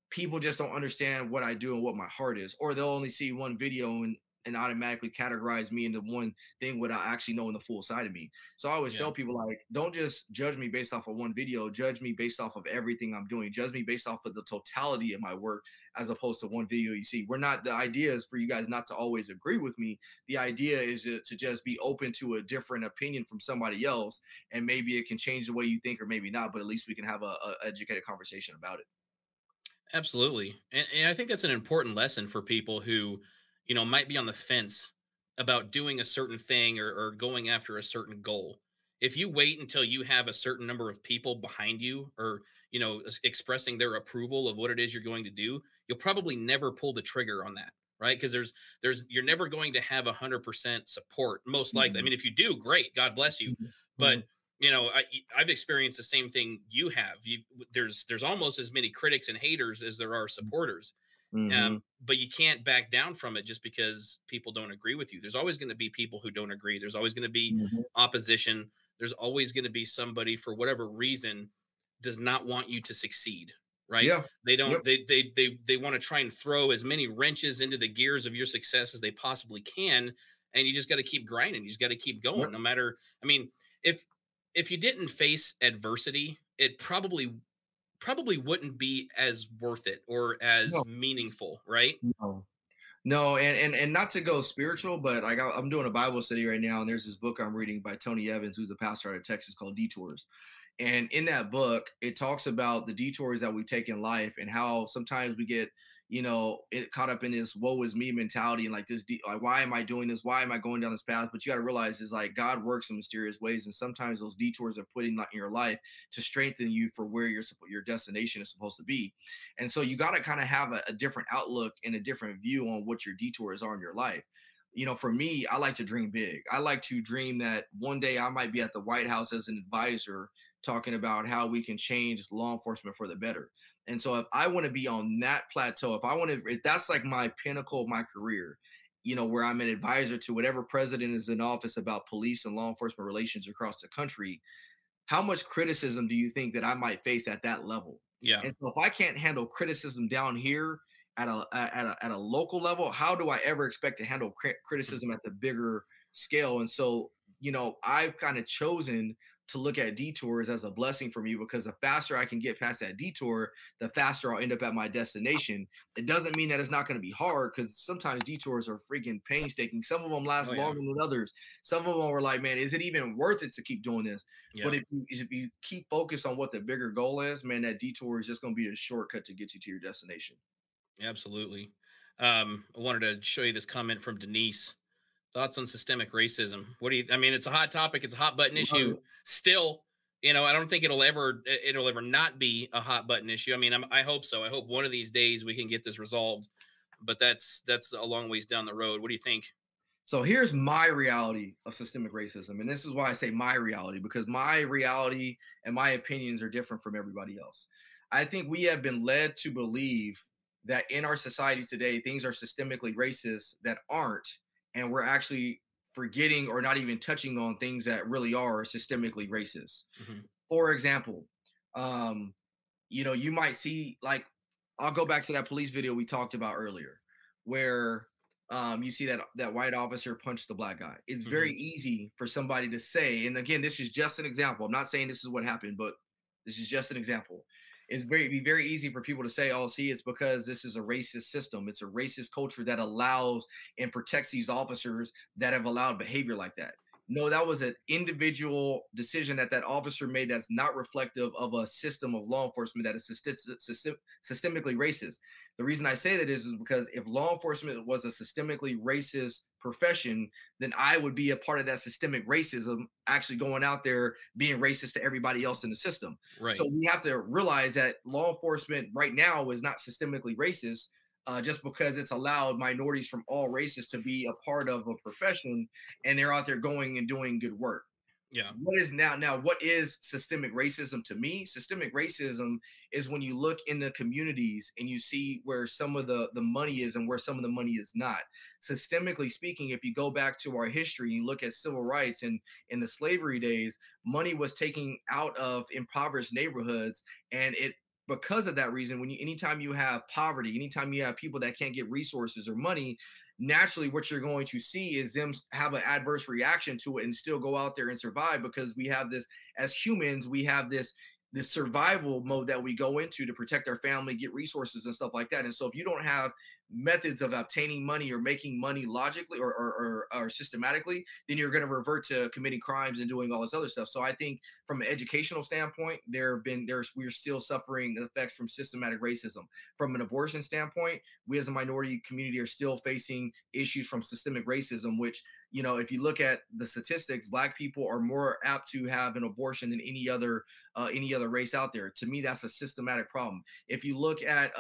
people just don't understand what I do and what my heart is, or they'll only see one video and automatically categorize me into one thing without actually knowing the full side of me. So I always Yeah, tell people like, don't just judge me based off of one video, judge me based off of everything I'm doing, judge me based off of the totality of my work as opposed to one video you see. We're not the idea is for you guys not to always agree with me. The idea is to just be open to a different opinion from somebody else, and maybe it can change the way you think or maybe not, but at least we can have a educated conversation about it. absolutely. And I think that's an important lesson for people who, might be on the fence about doing a certain thing or going after a certain goal. If you wait until you have a certain number of people behind you or, expressing their approval of what it is you're going to do, you'll probably never pull the trigger on that. Right. Because you're never going to have 100% support. Most likely. I Mhm. mean, if you do, great. God bless you. Mhm. But Mhm. I've experienced the same thing you have. There's almost as many critics and haters as there are supporters. Mhm. But you can't back down from it just because people don't agree with you. There's always going to be people who don't agree. There's always going to be Mhm. opposition. There's always going to be somebody for whatever reason does not want you to succeed. Right? Yeah. They Yep. don't. They want to try and throw as many wrenches into the gears of your success as they possibly can, and you just got to keep grinding. You just got to keep going, Yep. no matter. I mean, if if you didn't face adversity, it probably wouldn't be as worth it or No. as meaningful, right? No. No, and not to go spiritual, but like I'm doing a Bible study right now, and there's this book I'm reading by Tony Evans, who's a pastor out of Texas, called Detours. And in that book, it talks about the detours that we take in life and how sometimes we get, it caught up in this woe is me mentality and like this, like, why am I doing this? Why am I going down this path? But you got to realize is like God works in mysterious ways. And sometimes those detours are put in your life to strengthen you for where your destination is supposed to be. And so you got to kind of have a different outlook and a different view on what your detours are in your life. For me, I like to dream big. I like to dream that one day I might be at the White House as an advisor talking about how we can change law enforcement for the better. And so if I want to be on that plateau, if that's like my pinnacle of my career, where I'm an advisor to whatever president is in office about police and law enforcement relations across the country, how much criticism do you think that I might face at that level? Yeah. And so if I can't handle criticism down here at a local level, how do I ever expect to handle Mhm. criticism at the bigger scale? And so, I've kind of chosen to look at detours as a blessing for me because the faster I can get past that detour, the faster I'll end up at my destination. It doesn't mean that it's not going to be hard because sometimes detours are freaking painstaking. Some of them last Oh yeah. longer than others. Some of them were like, man, is it even worth it to keep doing this? Yeah. But if you keep focused on what the bigger goal is, man, that detour is just going to be a shortcut to get you to your destination. Absolutely. I wanted to show you this comment from Denise. Thoughts on systemic racism? What do you? I mean, it's a hot topic. It's a hot button Love issue. it. Still, I don't think it'll ever not be a hot button issue. I mean, I hope so. I hope one of these days we can get this resolved. But that's a long ways down the road. What do you think? So here's my reality of systemic racism. And this is why I say my reality, because my reality and my opinions are different from everybody else. I think we have been led to believe that in our society today, things are systemically racist that aren't. And we're actually forgetting or not even touching on things that really are systemically racist. Hmm. For example, um, you might see like I'll go back to that police video we talked about earlier, where you see that white officer punched the black guy. It's very Hmm. easy for somebody to say, and again, this is just an example. I'm not saying this is what happened, but this is just an example. Be very easy for people to say, "Oh, see, it's because this is a racist system. It's a racist culture that allows and protects these officers that have allowed behavior like that." No, that was an individual decision that officer made that's not reflective of a system of law enforcement that is systemically racist. The reason I say that is because if law enforcement was a systemically racist profession, then I would be a part of that systemic racism, actually going out there being racist to everybody else in the system. So Right. we have to realize that law enforcement right now is not systemically racist, just because it's allowed minorities from all races to be a part of a profession and they're out there going and doing good work. Yeah. What is systemic racism to me? Systemic racism is when you look in the communities and you see where some of the money is and where some of the money is not. Systemically speaking, if you go back to our history, you look at civil rights and in the slavery days, money was taken out of impoverished neighborhoods, and it because of that reason, anytime you have poverty, anytime you have people that can't get resources or money, naturally what you're going to see is them have an adverse reaction to it and still go out there and survive, because we have this as humans, we have this survival mode that we go into to protect our family, get resources and stuff like that. And so if you don't have methods of obtaining money or making money logically or systematically, then you're going to revert to committing crimes and doing all this other stuff. So I think from an educational standpoint, we're still suffering effects from systematic racism. From an abortion standpoint, we as a minority community are still facing issues from systemic racism, which, if you look at the statistics, black people are more apt to have an abortion than any other race out there. To me, that's a systematic problem. If you look at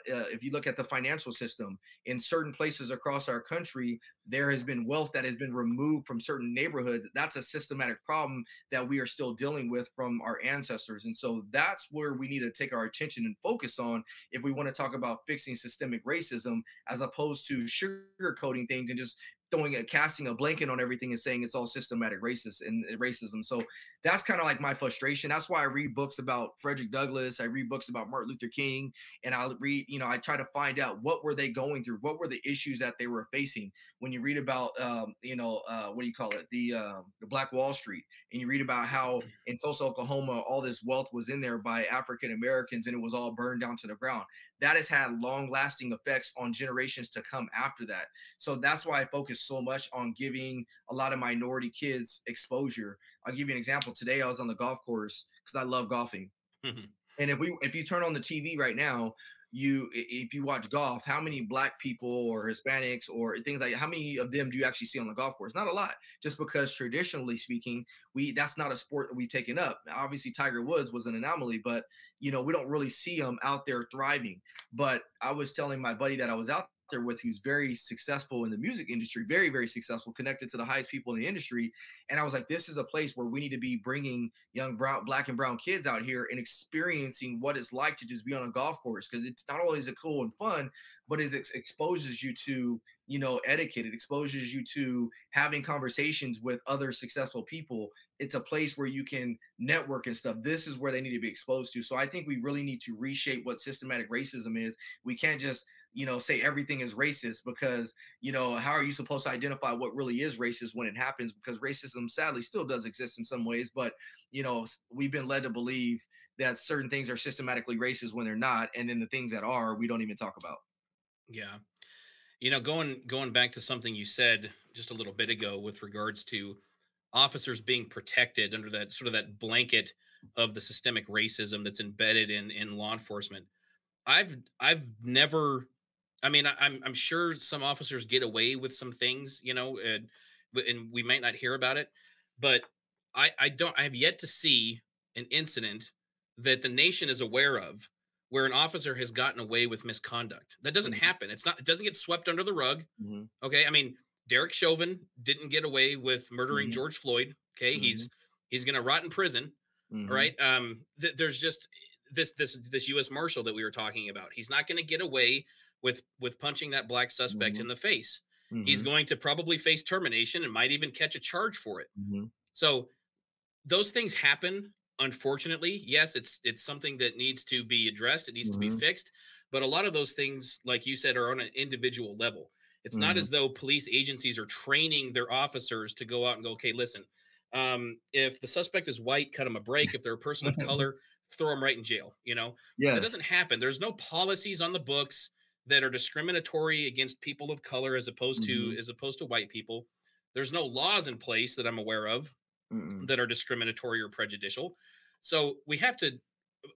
if you look at the financial system in certain places across our country, there has been wealth that has been removed from certain neighborhoods. That's a systematic problem that we are still dealing with from our ancestors. And so that's where we need to take our attention and focus on if we want to talk about fixing systemic racism, as opposed to sugarcoating things and just casting a blanket on everything and saying it's all systematic racist and racism. So that's kind of like my frustration. That's why I read books about Frederick Douglass. I read books about Martin Luther King, and I try to find out what were they going through, what were the issues that they were facing. When you read about, what do you call it, the Black Wall Street, and you read about how in Tulsa, Oklahoma, all this wealth was in there by African Americans, and it was all burned down to the ground. That has had long lasting effects on generations to come after that. So that's why I focus so much on giving a lot of minority kids exposure. I'll give you an example. Today I was on the golf course because I love golfing. And if you turn on the TV right now, if you watch golf, how many black people or Hispanics or things like how many of them do you actually see on the golf course? Not a lot. Just because traditionally speaking, we that's not a sport that we've taken up. Now, obviously, Tiger Woods was an anomaly, but we don't really see them out there thriving. But I was telling my buddy that I was out there with who's very successful in the music industry, very, very successful, connected to the highest people in the industry. And I was like, this is a place where we need to be bringing young black and brown kids out here and experiencing what it's like to just be on a golf course. Cause it's not only is it cool and fun, but it exposes you to, etiquette. It exposes you to having conversations with other successful people. It's a place where you can network and stuff. This is where they need to be exposed to. So I think we really need to reshape what systematic racism is. We can't just say everything is racist, because how are you supposed to identify what really is racist when it happens? Because racism sadly still does exist in some ways, but we've been led to believe that certain things are systematically racist when they're not, and then the things that are, we don't even talk about. Yeah. Going back to something you said just a little bit ago with regards to officers being protected under that sort of that blanket of the systemic racism that's embedded in law enforcement. I've never. I mean, I'm sure some officers get away with some things, and we might not hear about it, but I don't. I have yet to see an incident that the nation is aware of where an officer has gotten away with misconduct. That doesn't Mm-hmm. happen. It's not. It doesn't get swept under the rug. Mm-hmm. Okay, I mean, Derek Chauvin didn't get away with murdering Mm-hmm. George Floyd. Okay, Mm-hmm. he's gonna rot in prison. All Mm-hmm. right. There's just this U.S. Marshal that we were talking about. He's not going to get away with punching that black suspect Mm-hmm. in the face. He's Mm-hmm. going to probably face termination and might even catch a charge for it. Mm-hmm. So those things happen. Unfortunately, yes, it's something that needs to be addressed. It needs to be Mm-hmm. fixed. But a lot of those things, like you said, are on an individual level. It's not Mm-hmm. as though police agencies are training their officers to go out and go, okay, listen, if the suspect is white, cut him a break. If they're a person of color, throw them right in jail. That Yes. doesn't happen. There's no policies on the books that are discriminatory against people of color Mm-hmm. as opposed to white people. There's no laws in place that I'm aware of Mm-mm. that are discriminatory or prejudicial. So we have to,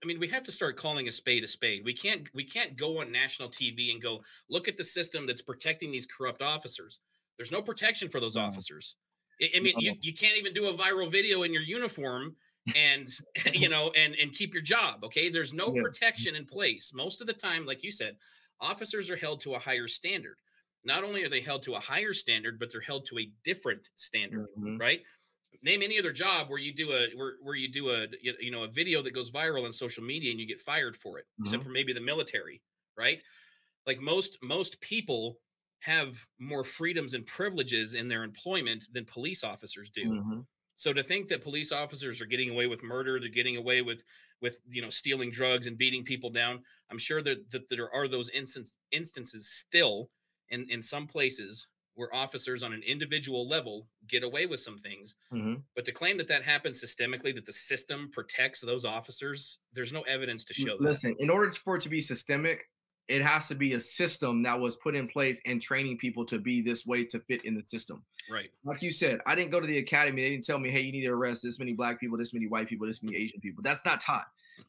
I mean, we have to start calling a spade a spade. We can't go on national TV and go, look at the system that's protecting these corrupt officers. There's no protection for those No. officers. I mean, you No. you can't even do a viral video in your uniform and and keep your job. Okay, there's no Yeah. protection in place most of the time. Like you said, officers are held to a higher standard. Not only are they held to a higher standard, but they're held to a different standard, Mm-hmm. right? Name any other job where you do a a video that goes viral on social media and you get fired for it, except Mm-hmm. for maybe the military, right? Like most people have more freedoms and privileges in their employment than police officers do. Mm-hmm. So to think that police officers are getting away with murder, they're getting away with stealing drugs and beating people down. I'm sure that there are those instances still in some places where officers on an individual level get away with some things, Mm-hmm. but to claim that that happens systemically, that the system protects those officers, there's no evidence to show that. Listen, in order for it to be systemic, it has to be a system that was put in place and training people to be this way to fit in the system. Right. Like you said, I didn't go to the academy. They didn't tell me, hey, you need to arrest this many black people, this many white people, this many Asian people. That's not taught.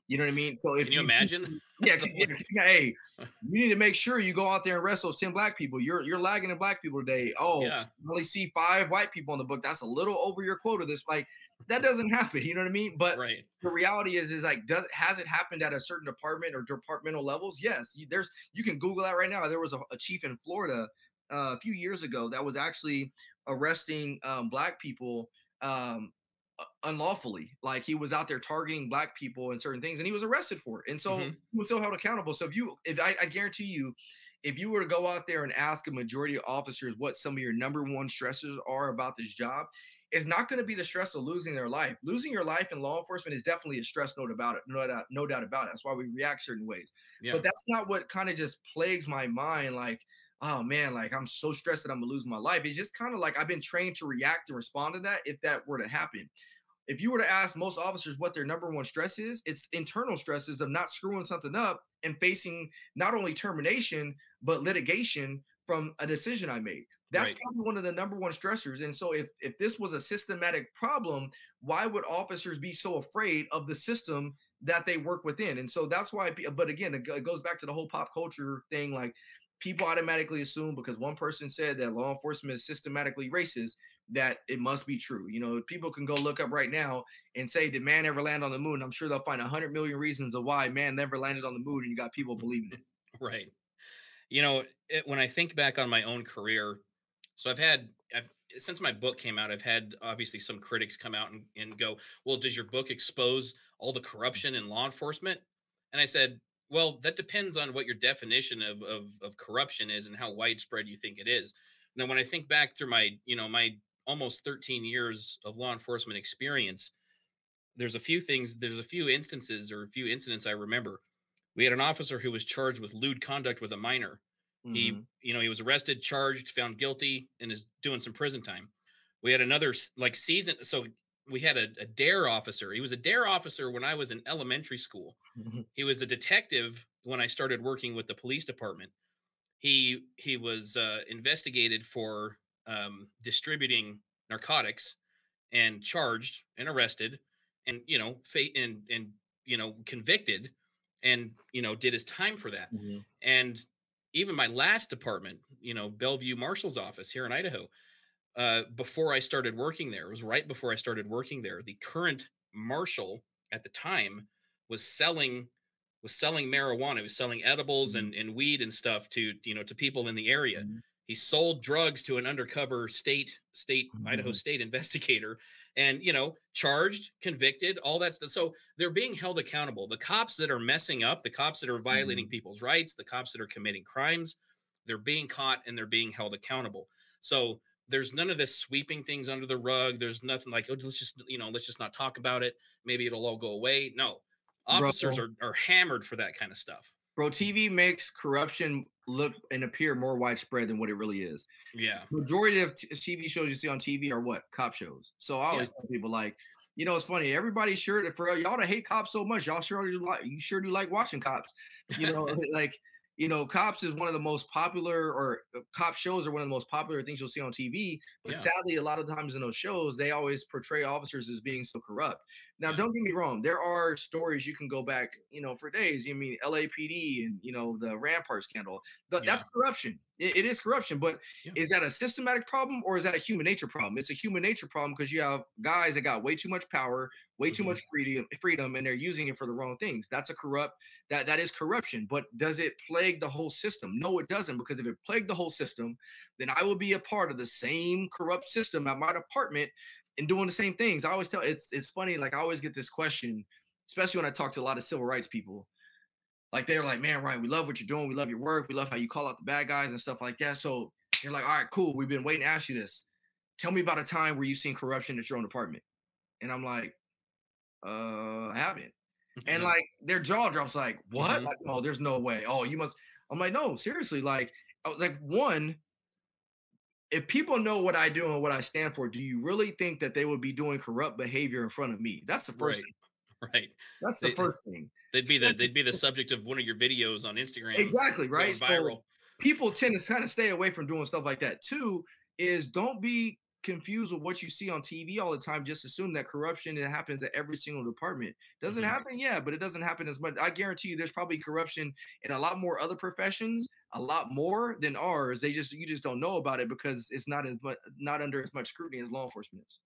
You know what I mean? So Can if you you, imagine? yeah, yeah, hey, you need to make sure you go out there and arrest those 10 black people. You're lagging in black people today. Oh, Yeah. you only see 5 white people in the book. That's a little over your quota. This like that doesn't happen. You know what I mean? But Right. the reality is like, has it happened at a certain department or departmental levels? Yes. You can Google that right now. There was a chief in Florida a few years ago that was actually arresting black people unlawfully. Like he was out there targeting black people and certain things, and he was arrested for it. And so Hmm. he was still held accountable. So if I guarantee you, if you were to go out there and ask a majority of officers what some of your number one stresses are about this job, it's not going to be the stress of losing their life. Losing your life in law enforcement is definitely a stress note about it. No doubt about it. That's why we react certain ways. Yeah. But that's not what kind of just plagues my mind. Like, oh man, like I'm so stressed that I'm gonna lose my life. It's just kind of like I've been trained to react and respond to that if that were to happen. If you were to ask most officers what their number one stress is, it's internal stresses of not screwing something up and facing not only termination, but litigation from a decision I made. That's Right. probably one of the number one stressors. And so if this was a systematic problem, why would officers be so afraid of the system that they work within? And so that's why, but again, it goes back to the whole pop culture thing. Like people automatically assume because one person said that law enforcement is systematically racist, that it must be true. People can go look up right now and say, did man ever land on the moon? I'm sure they'll find 100 million reasons of why man never landed on the moon, and you got people believing it. Right. When I think back on my own career, so I've since my book came out, I've had obviously some critics come out and go, "Well, does your book expose all the corruption in law enforcement?" And I said, "Well, that depends on what your definition of corruption is and how widespread you think it is." Now, when I think back through my almost 13 years of law enforcement experience, there's a few instances or a few incidents I remember. We had an officer who was charged with lewd conduct with a minor. Mm-hmm. He was arrested, charged, found guilty, and is doing some prison time. We had another like season. So we had a dare officer. He was a dare officer when I was in elementary school. He was a detective when I started working with the police department. He was investigated for distributing narcotics and charged and arrested and convicted and did his time for that. Mm-hmm. And even my last department, Bellevue Marshal's office here in Idaho, before I started working there, it was right before I started working there. The current marshal at the time was selling was selling marijuana. He was selling edibles Mm-hmm. and weed and stuff to people in the area. Mm-hmm. He sold drugs to an undercover Idaho Mm-hmm. state investigator, and charged, convicted, all that stuff. So they're being held accountable. The cops that are messing up, the cops that are violating people's rights, the cops that are committing crimes, they're being caught and they're being held accountable. So there's none of this sweeping things under the rug. There's nothing like, oh, let's just not talk about it. Maybe it'll all go away. No, Bro, officers are hammered for that kind of stuff. TV makes corruption look and appear more widespread than what it really is. Yeah. Majority of TV shows you see on TV are what? Cop shows. So I Yeah. always tell people like, it's funny. Everybody's sure that for y'all to hate cops so much, y'all sure do like watching cops. Like cops is one of the most popular, or cop shows are one of the most popular things you'll see on TV. But Yeah. sadly, a lot of times in those shows, they always portray officers as being so corrupt. Now, Yeah. don't get me wrong. There are stories you can go back, for days. You mean LAPD and the Rampart scandal. Yeah. That's corruption. It is corruption, but Yeah. is that a systematic problem or is that a human nature problem? It's a human nature problem because you have guys that got way too much power, way too Hmm. much freedom, and they're using it for the wrong things. That's a corrupt that is corruption. But does it plague the whole system? No, it doesn't. Because if it plagued the whole system, then I will be a part of the same corrupt system at my department and doing the same things. I always tell it's funny. Like I always get this question, especially when I talk to a lot of civil rights people, like they're like, man, Ryan, we love what you're doing. We love your work. We love how you call out the bad guys and stuff like that. So you're like, all right, cool. We've been waiting to ask you this. Tell me about a time where you've seen corruption at your own department. And I'm like, I haven't. And like their jaw drops like, what? Hmm. Like, oh, there's no way. Oh, you must. I'm like, no, seriously. Like, I was like, one, if people know what I do and what I stand for, do you really think that they would be doing corrupt behavior in front of me? That's the first Right. thing. Right. That's the They, first thing. they'd be the subject of one of your videos on Instagram Exactly, right? going So viral. people tend to kind of stay away from doing stuff like that. Two is don't be confused with what you see on TV all the time. Just assume that corruption it happens at every single department. Does it Hmm. happen? Yeah, but it doesn't happen as much. I guarantee you there's probably corruption in a lot more other professions, a lot more than ours. You just don't know about it because it's not under as much scrutiny as law enforcement is.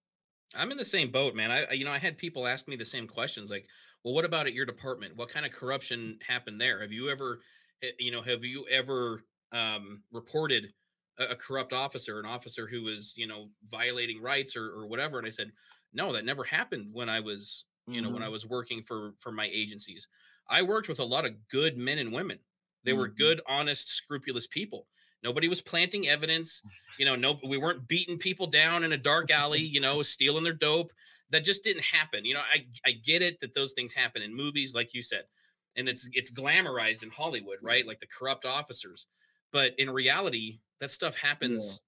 I'm in the same boat, man. I had people ask me the same questions, like, "Well, what about at your department? What kind of corruption happened there? Have you ever reported a corrupt officer, an officer who was, violating rights or whatever?" And I said, "No, that never happened when when I Hmm. was working for my agencies. I worked with a lot of good men and women. They were Hmm. good, honest, scrupulous people. Nobody was planting evidence. No, we weren't beating people down in a dark alley, stealing their dope. That just didn't happen. I get it that those things happen in movies, like you said, and it's glamorized in Hollywood, Yeah. right? Like the corrupt officers, but in reality, that stuff Yeah. happens.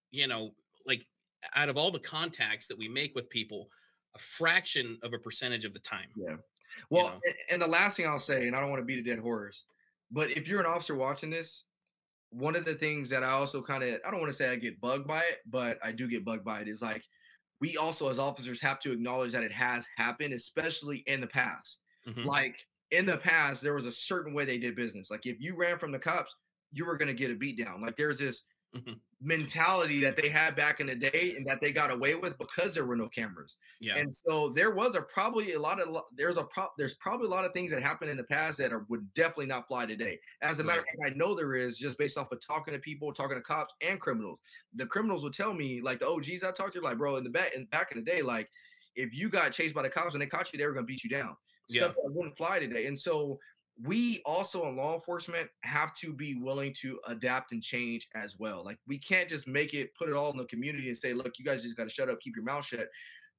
Like out of all the contacts that we make with people, a fraction of a percentage of the time. Yeah. You Well, know. and the last thing I'll say, and I don't want to beat a dead horse, but if you're an officer watching this, one of the things that I also kind of I don't want to say I get bugged by it, but I do get bugged by it is like we also as officers have to acknowledge that it has happened, especially in the past. Hmm. Like in the past, there was a certain way they did business. Like if you ran from the cops, you were gonna get a beat down. Like there's this Mhm. mentality that they had back in the day and that they got away with because there were no cameras. Yeah. And so there was a probably a lot of there's probably a lot of things that happened in the past that would definitely not fly today. As a matter of Right. fact, I know there is, just based off of talking to people, talking to cops and criminals. The criminals will tell me, like the OGs I talked to, like, bro, back in the day, like if you got chased by the cops and they caught you, they were gonna beat you down. Stuff Yeah. that wouldn't fly today. And so we also in law enforcement have to be willing to adapt and change as well. Like we can't just put it all in the community and say, look, you guys just got to shut up, keep your mouth shut.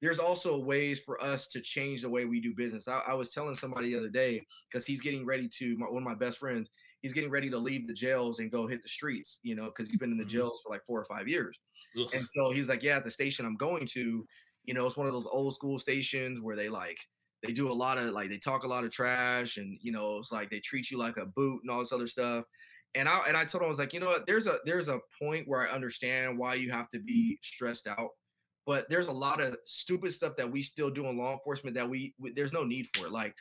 There's also ways for us to change the way we do business. I was telling somebody the other day, because he's getting ready to, one of my best friends, he's getting ready to leave the jails and go hit the streets, because he's been in the Mhm. jails for like 4 or 5 years. And Ugh. so he's like, yeah, at the station I'm going to, it's one of those old school stations where they do a lot of like they talk a lot of trash, and it's like they treat you like a boot and all this other stuff. And I told him, I was like, you know what, there's a point where I understand why you have to be stressed out, but there's a lot of stupid stuff that we still do in law enforcement that there's no need for it. Like,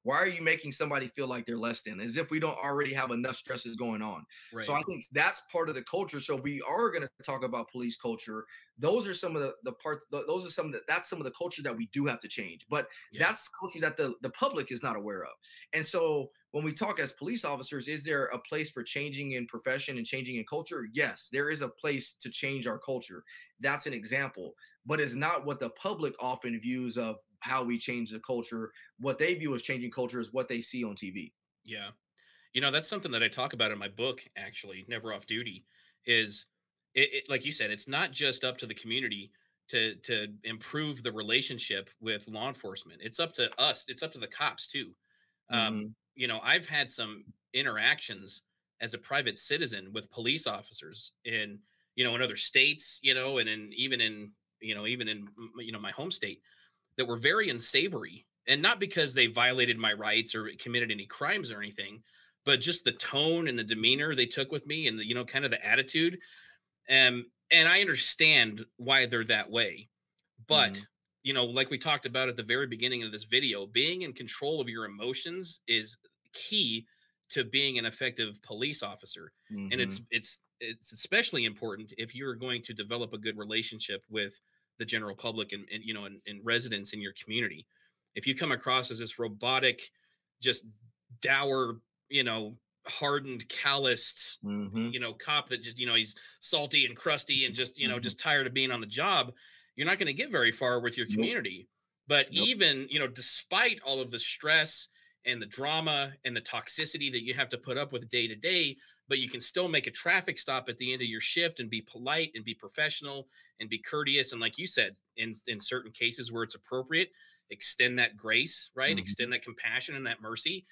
why are you making somebody feel like they're less than, as if we don't already have enough stresses going on? So Right. I think that's part of the culture. So we are going to talk about police culture. Those are some of the parts, those are some of the, that's some of the culture that we do have to change, but Yeah. that's culture that the public is not aware of. And so when we talk as police officers, is there a place for changing in profession and changing in culture? Yes, there is a place to change our culture. That's an example, but it's not what the public often views of how we change the culture. What they view as changing culture is what they see on TV. Yeah. That's something that I talk about in my book, actually, Never Off Duty, is like you said, it's not just up to the community to improve the relationship with law enforcement. It's up to us, it's up to the cops too. Hmm. I've had some interactions as a private citizen with police officers in other states, and even in my home state, that were very unsavory, and not because they violated my rights or committed any crimes or anything, but just the tone and the demeanor they took with me, and the kind of the attitude. And I understand why they're that way, Hmm. but like we talked about at the very beginning of this video, being in control of your emotions is key to being an effective police officer. And Hmm. it's especially important if you're going to develop a good relationship with the general public and residents in your community. If you come across as this robotic, just dour, you know hardened, calloused, Hmm. cop that just he's salty and crusty and just Hmm. just tired of being on the job, you're not going to get very far with your Nope. community. But Nope. even, despite all of the stress and the drama and the toxicity that you have to put up with day to day, but you can still make a traffic stop at the end of your shift and be polite and be professional and be courteous. And like you said, in certain cases where it's appropriate, extend that grace, right? Hmm. Extend that compassion and that mercy.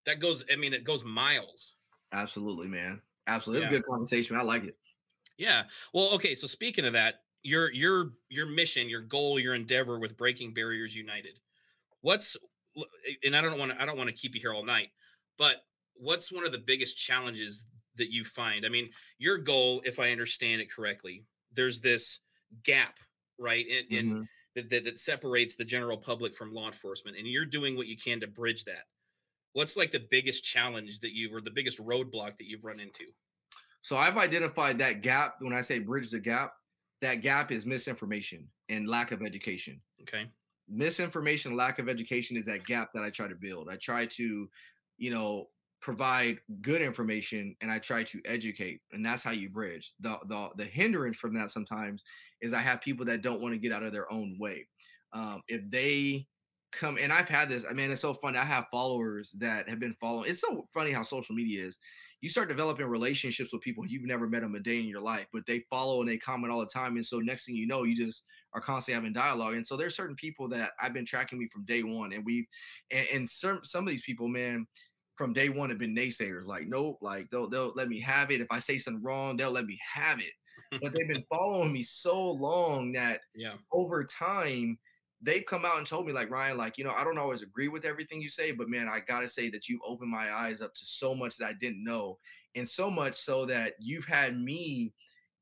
That goes, I mean, it goes miles. Absolutely, man. Absolutely. It's a Yeah. good conversation. I like it. Yeah. Well, okay. So speaking of that, your mission, your goal, your endeavor with Breaking Barriers United. What's and I don't want to keep you here all night, but what's one of the biggest challenges that you find? I mean, your goal, if I understand it correctly, there's this gap, right? In Hmm. that separates the general public from law enforcement, and you're doing what you can to bridge that. What's like the biggest challenge that you or the biggest roadblock that you've run into? So I've identified that gap. When I say bridge the gap, that gap is misinformation and lack of education. Okay. Misinformation, lack of education is that gap that I try to build. I try to, you know, provide good information, and I try to educate, and that's how you bridge. The hindrance from that sometimes is I have people that don't want to get out of their own way. If they come, and I've had this, I mean, it's so funny. I have followers that have been following. It's so funny how social media is. You start developing relationships with people you've never met them a day in your life, but they follow and they comment all the time. And so next thing you know, you just are constantly having dialogue. And so there's certain people that I've been tracking me from day one, and and some of these people, man, from day one have been naysayers. Like, nope, like they'll let me have it. If I say something wrong, they'll let me have it. But they've been following me so long that Yeah. over time they've come out and told me, like, Ryan, like, I don't always agree with everything you say, but man, I gotta say that you've opened my eyes up to so much that I didn't know. And so much so that you've had me,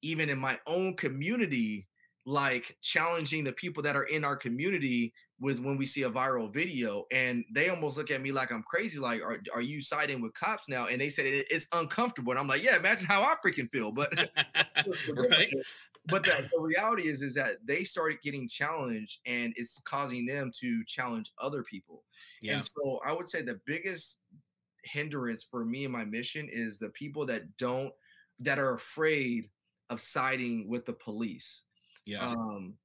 even in my own community, like challenging the people that are in our community with when we see a viral video, and they almost look at me like I'm crazy. Like, are you siding with cops now? And they said it's uncomfortable. And I'm like, yeah, imagine how I freaking feel. But Right? the reality is that they started getting challenged, and it's causing them to challenge other people. And Yeah. so I would say the biggest hindrance for me and my mission is the people that are afraid of siding with the police. Yeah. Um,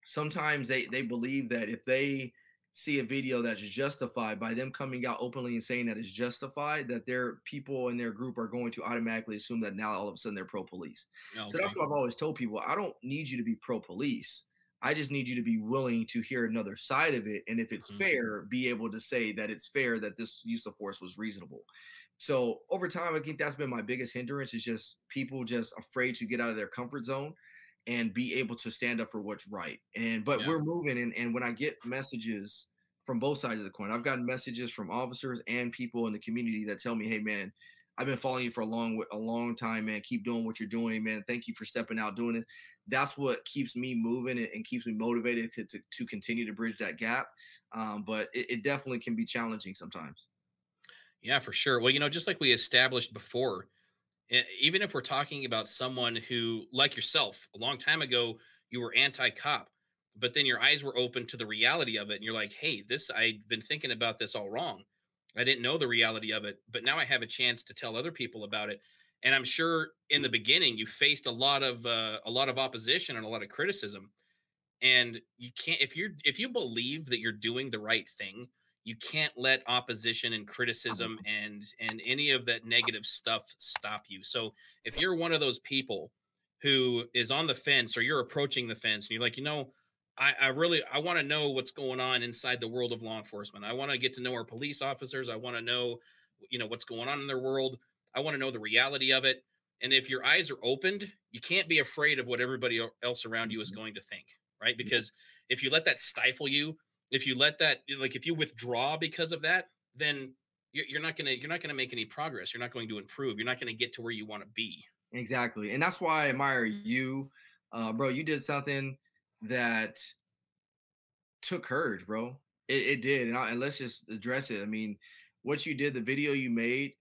Sometimes they believe that if they see a video that's justified by them coming out openly and saying that it's justified, that their people in their group are going to automatically assume that now all of a sudden they're pro police. So that's Okay. what I've always told people. I don't need you to be pro police. I just need you to be willing to hear another side of it. And if it's Mhm. fair, be able to say that it's fair, that this use of force was reasonable. So over time, I think that's been my biggest hindrance, is just people just afraid to get out of their comfort zone and be able to stand up for what's right. And but Yeah. we're moving, and when I get messages from both sides of the coin, I've gotten messages from officers and people in the community that tell me, "Hey man, I've been following you for a long time, man. Keep doing what you're doing, man. Thank you for stepping out doing it." That's what keeps me moving and keeps me motivated to continue to bridge that gap. But it definitely can be challenging sometimes. Yeah, for sure. Well, just like we established before, even if we're talking about someone who, like yourself, a long time ago, you were anti cop, but then your eyes were open to the reality of it. And you're like, hey, I've been thinking about this all wrong. I didn't know the reality of it, but now I have a chance to tell other people about it. And I'm sure in the beginning you faced a lot of opposition and a lot of criticism, and you can't, if you believe that you're doing the right thing, you can't let opposition and criticism and any of that negative stuff stop you. So if you're one of those people who is on the fence, or you're approaching the fence and you're like, I want to know what's going on inside the world of law enforcement. I want to get to know our police officers. I want to know, what's going on in their world. I want to know the reality of it. And if your eyes are opened, you can't be afraid of what everybody else around you is going to think, right? Yeah, Because if you let that stifle you, if you let that, like, if you withdraw because of that, then you're not gonna make any progress. You're not going to improve. You're not going to get to where you want to be. exactly. And that's why I admire you, bro. You did something that took courage, bro. It did, and let's just address it. I mean, what you did, the video you made,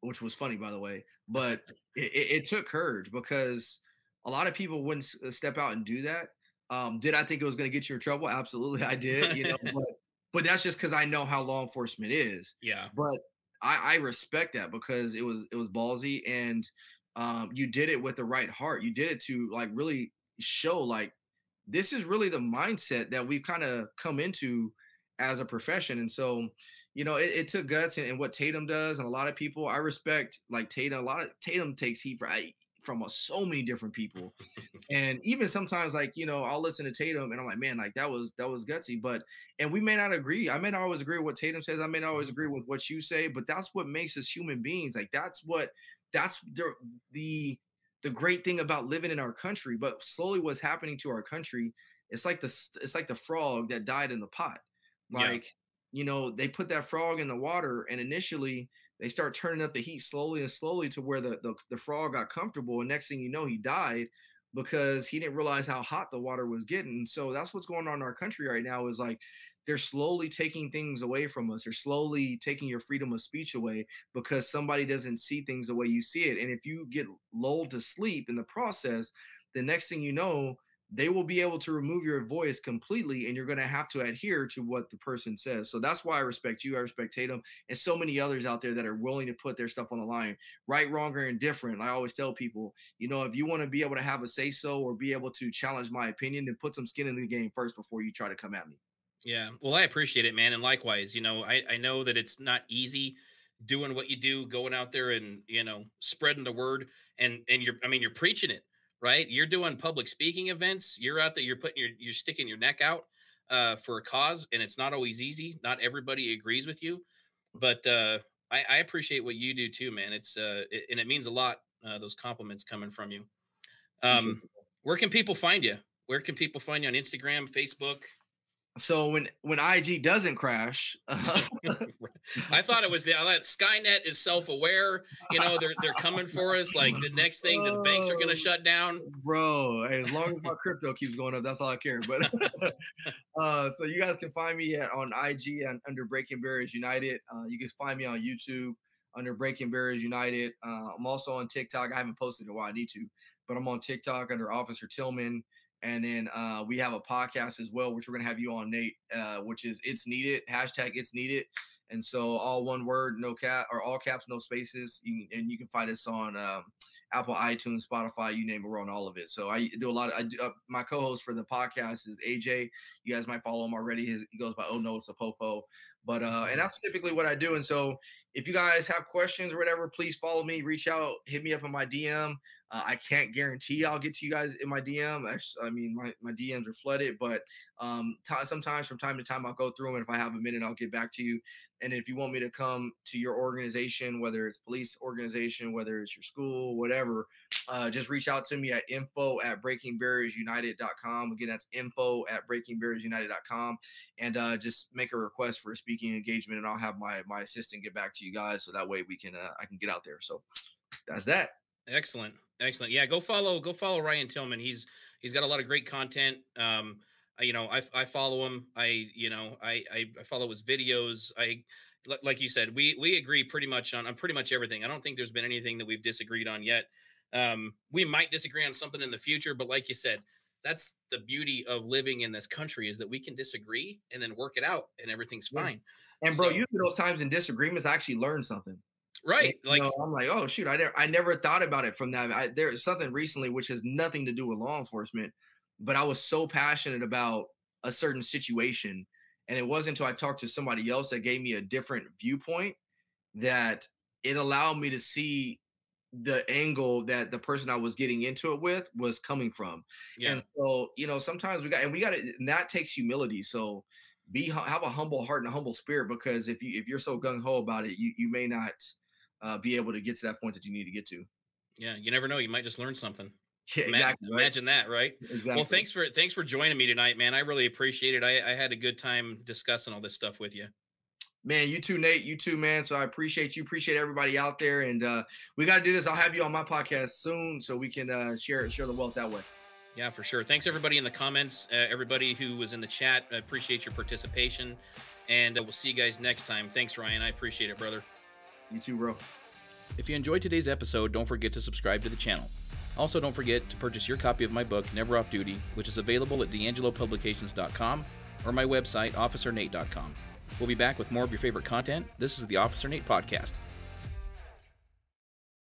which was funny by the way, but it took courage because a lot of people wouldn't step out and do that. Did I think it was going to get you in trouble? Absolutely, I did. But that's just because I know how law enforcement is. Yeah, But I respect that because it was ballsy, and you did it with the right heart. You did it to like really show like this is really the mindset that we've kind of come into as a profession. And so, it took guts, and what Tatum does, and a lot of people I respect, like Tatum. A lot of Tatum takes heat from so many different people, and even sometimes, like, I'll listen to Tatum and I'm like, man, like that was gutsy. But and we may not agree. I may not always agree with what Tatum says. I may not always mhm, agree with what you say, but that's what makes us human beings. Like that's the the great thing about living in our country. But slowly what's happening to our country, it's like the frog that died in the pot. yeah, Like, they put that frog in the water, and initially they start turning up the heat slowly and slowly to where the frog got comfortable, and next thing you know, he died because he didn't realize how hot the water was getting. So that's what's going on in our country right now, is like they're slowly taking things away from us. They're slowly taking your freedom of speech away because somebody doesn't see things the way you see it. And if you get lulled to sleep in the process, the next thing you know, they will be able to remove your voice completely, and you're going to have to adhere to what the person says. So that's why I respect you. I respect Tatum and so many others out there that are willing to put their stuff on the line, right, wrong, or indifferent. I always tell people, if you want to be able to have a say so or be able to challenge my opinion, then put some skin in the game first before you try to come at me. yeah. Well, I appreciate it, man, and likewise. I know that it's not easy doing what you do, going out there and spreading the word, and you're preaching it, right? You're doing public speaking events. You're out there. You're sticking your neck out for a cause, and it's not always easy. Not everybody agrees with you, but I appreciate what you do too, man. And it means a lot. Those compliments coming from you. Appreciate Um, where can people find you? Where can people find you on Instagram, Facebook? So when IG doesn't crash, I thought it was that Skynet is self-aware. You know, they're coming for us. Like the next thing that the banks are going to oh, shut down. bro, hey, as long as my crypto keeps going up, that's all I care. But so you guys can find me on IG and under Breaking Barriers United. You can find me on YouTube under Breaking Barriers United. I'm also on TikTok. I haven't posted in a while. I need to, but I'm on TikTok under Officer Tillman. And then we have a podcast as well, which we're gonna have you on, Nate, which is It's Needed, hashtag It's Needed. And so all one word, no cap, or all caps, no spaces. And you can find us on Apple, iTunes, Spotify, you name it, we're on all of it. So I do a lot of, my co-host for the podcast is AJ. You guys might follow him already. He goes by Oh No, it's a Popo. But and that's typically what I do. And so if you guys have questions or whatever, please follow me, reach out, hit me up on my DM. I can't guarantee I'll get to you guys in my DM. I mean, my DMs are flooded, but sometimes from time to time I'll go through them. And if I have a minute, I'll get back to you. And if you want me to come to your organization, whether it's police organization, whether it's your school, whatever, just reach out to me at info@breakingbarriersunited.com. Again, that's info@breakingbarriersunited.com. And just make a request for a speaking engagement, and I'll have my assistant get back to you guys, so that way we can I can get out there. So that's that. Excellent. Excellent. Yeah, go follow Ryan Tillman. He's got a lot of great content. I follow him. I follow his videos. Like you said, we agree pretty much on pretty much everything. I don't think there's been anything that we've disagreed on yet. We might disagree on something in the future, but like you said, that's the beauty of living in this country, is that we can disagree and then work it out and everything's Yeah. fine. And bro, So, usually those times in disagreements, I actually learn something. And, right. Like, I'm like, oh shoot, I never thought about it from that. There's something recently which has nothing to do with law enforcement, but I was so passionate about a certain situation, and it wasn't until I talked to somebody else that gave me a different viewpoint that it allowed me to see the angle that the person I was getting into it with was coming from. yeah. And so, sometimes we got to, and that takes humility. So have a humble heart and a humble spirit, because if you're so gung ho about it, you may not be able to get to that point that you need to get to. Yeah, you never know. You might just learn something. Yeah, exactly. Right. Imagine that, right? Well, Exactly. thanks for joining me tonight, man. I really appreciate it. I had a good time discussing all this stuff with you. Man, you too, Nate. You too, man. So I appreciate you. Appreciate everybody out there, and we got to do this. I'll have you on my podcast soon, so we can share the wealth that way. Yeah, for sure. Thanks everybody in the comments, everybody who was in the chat. I appreciate your participation, and we'll see you guys next time. Thanks, Ryan. I appreciate it, brother. You too, bro. If you enjoyed today's episode, don't forget to subscribe to the channel. Also, don't forget to purchase your copy of my book, Never Off Duty, which is available at d'angelopublications.com or my website, officernate.com. We'll be back with more of your favorite content. This is the Officer Nate Podcast.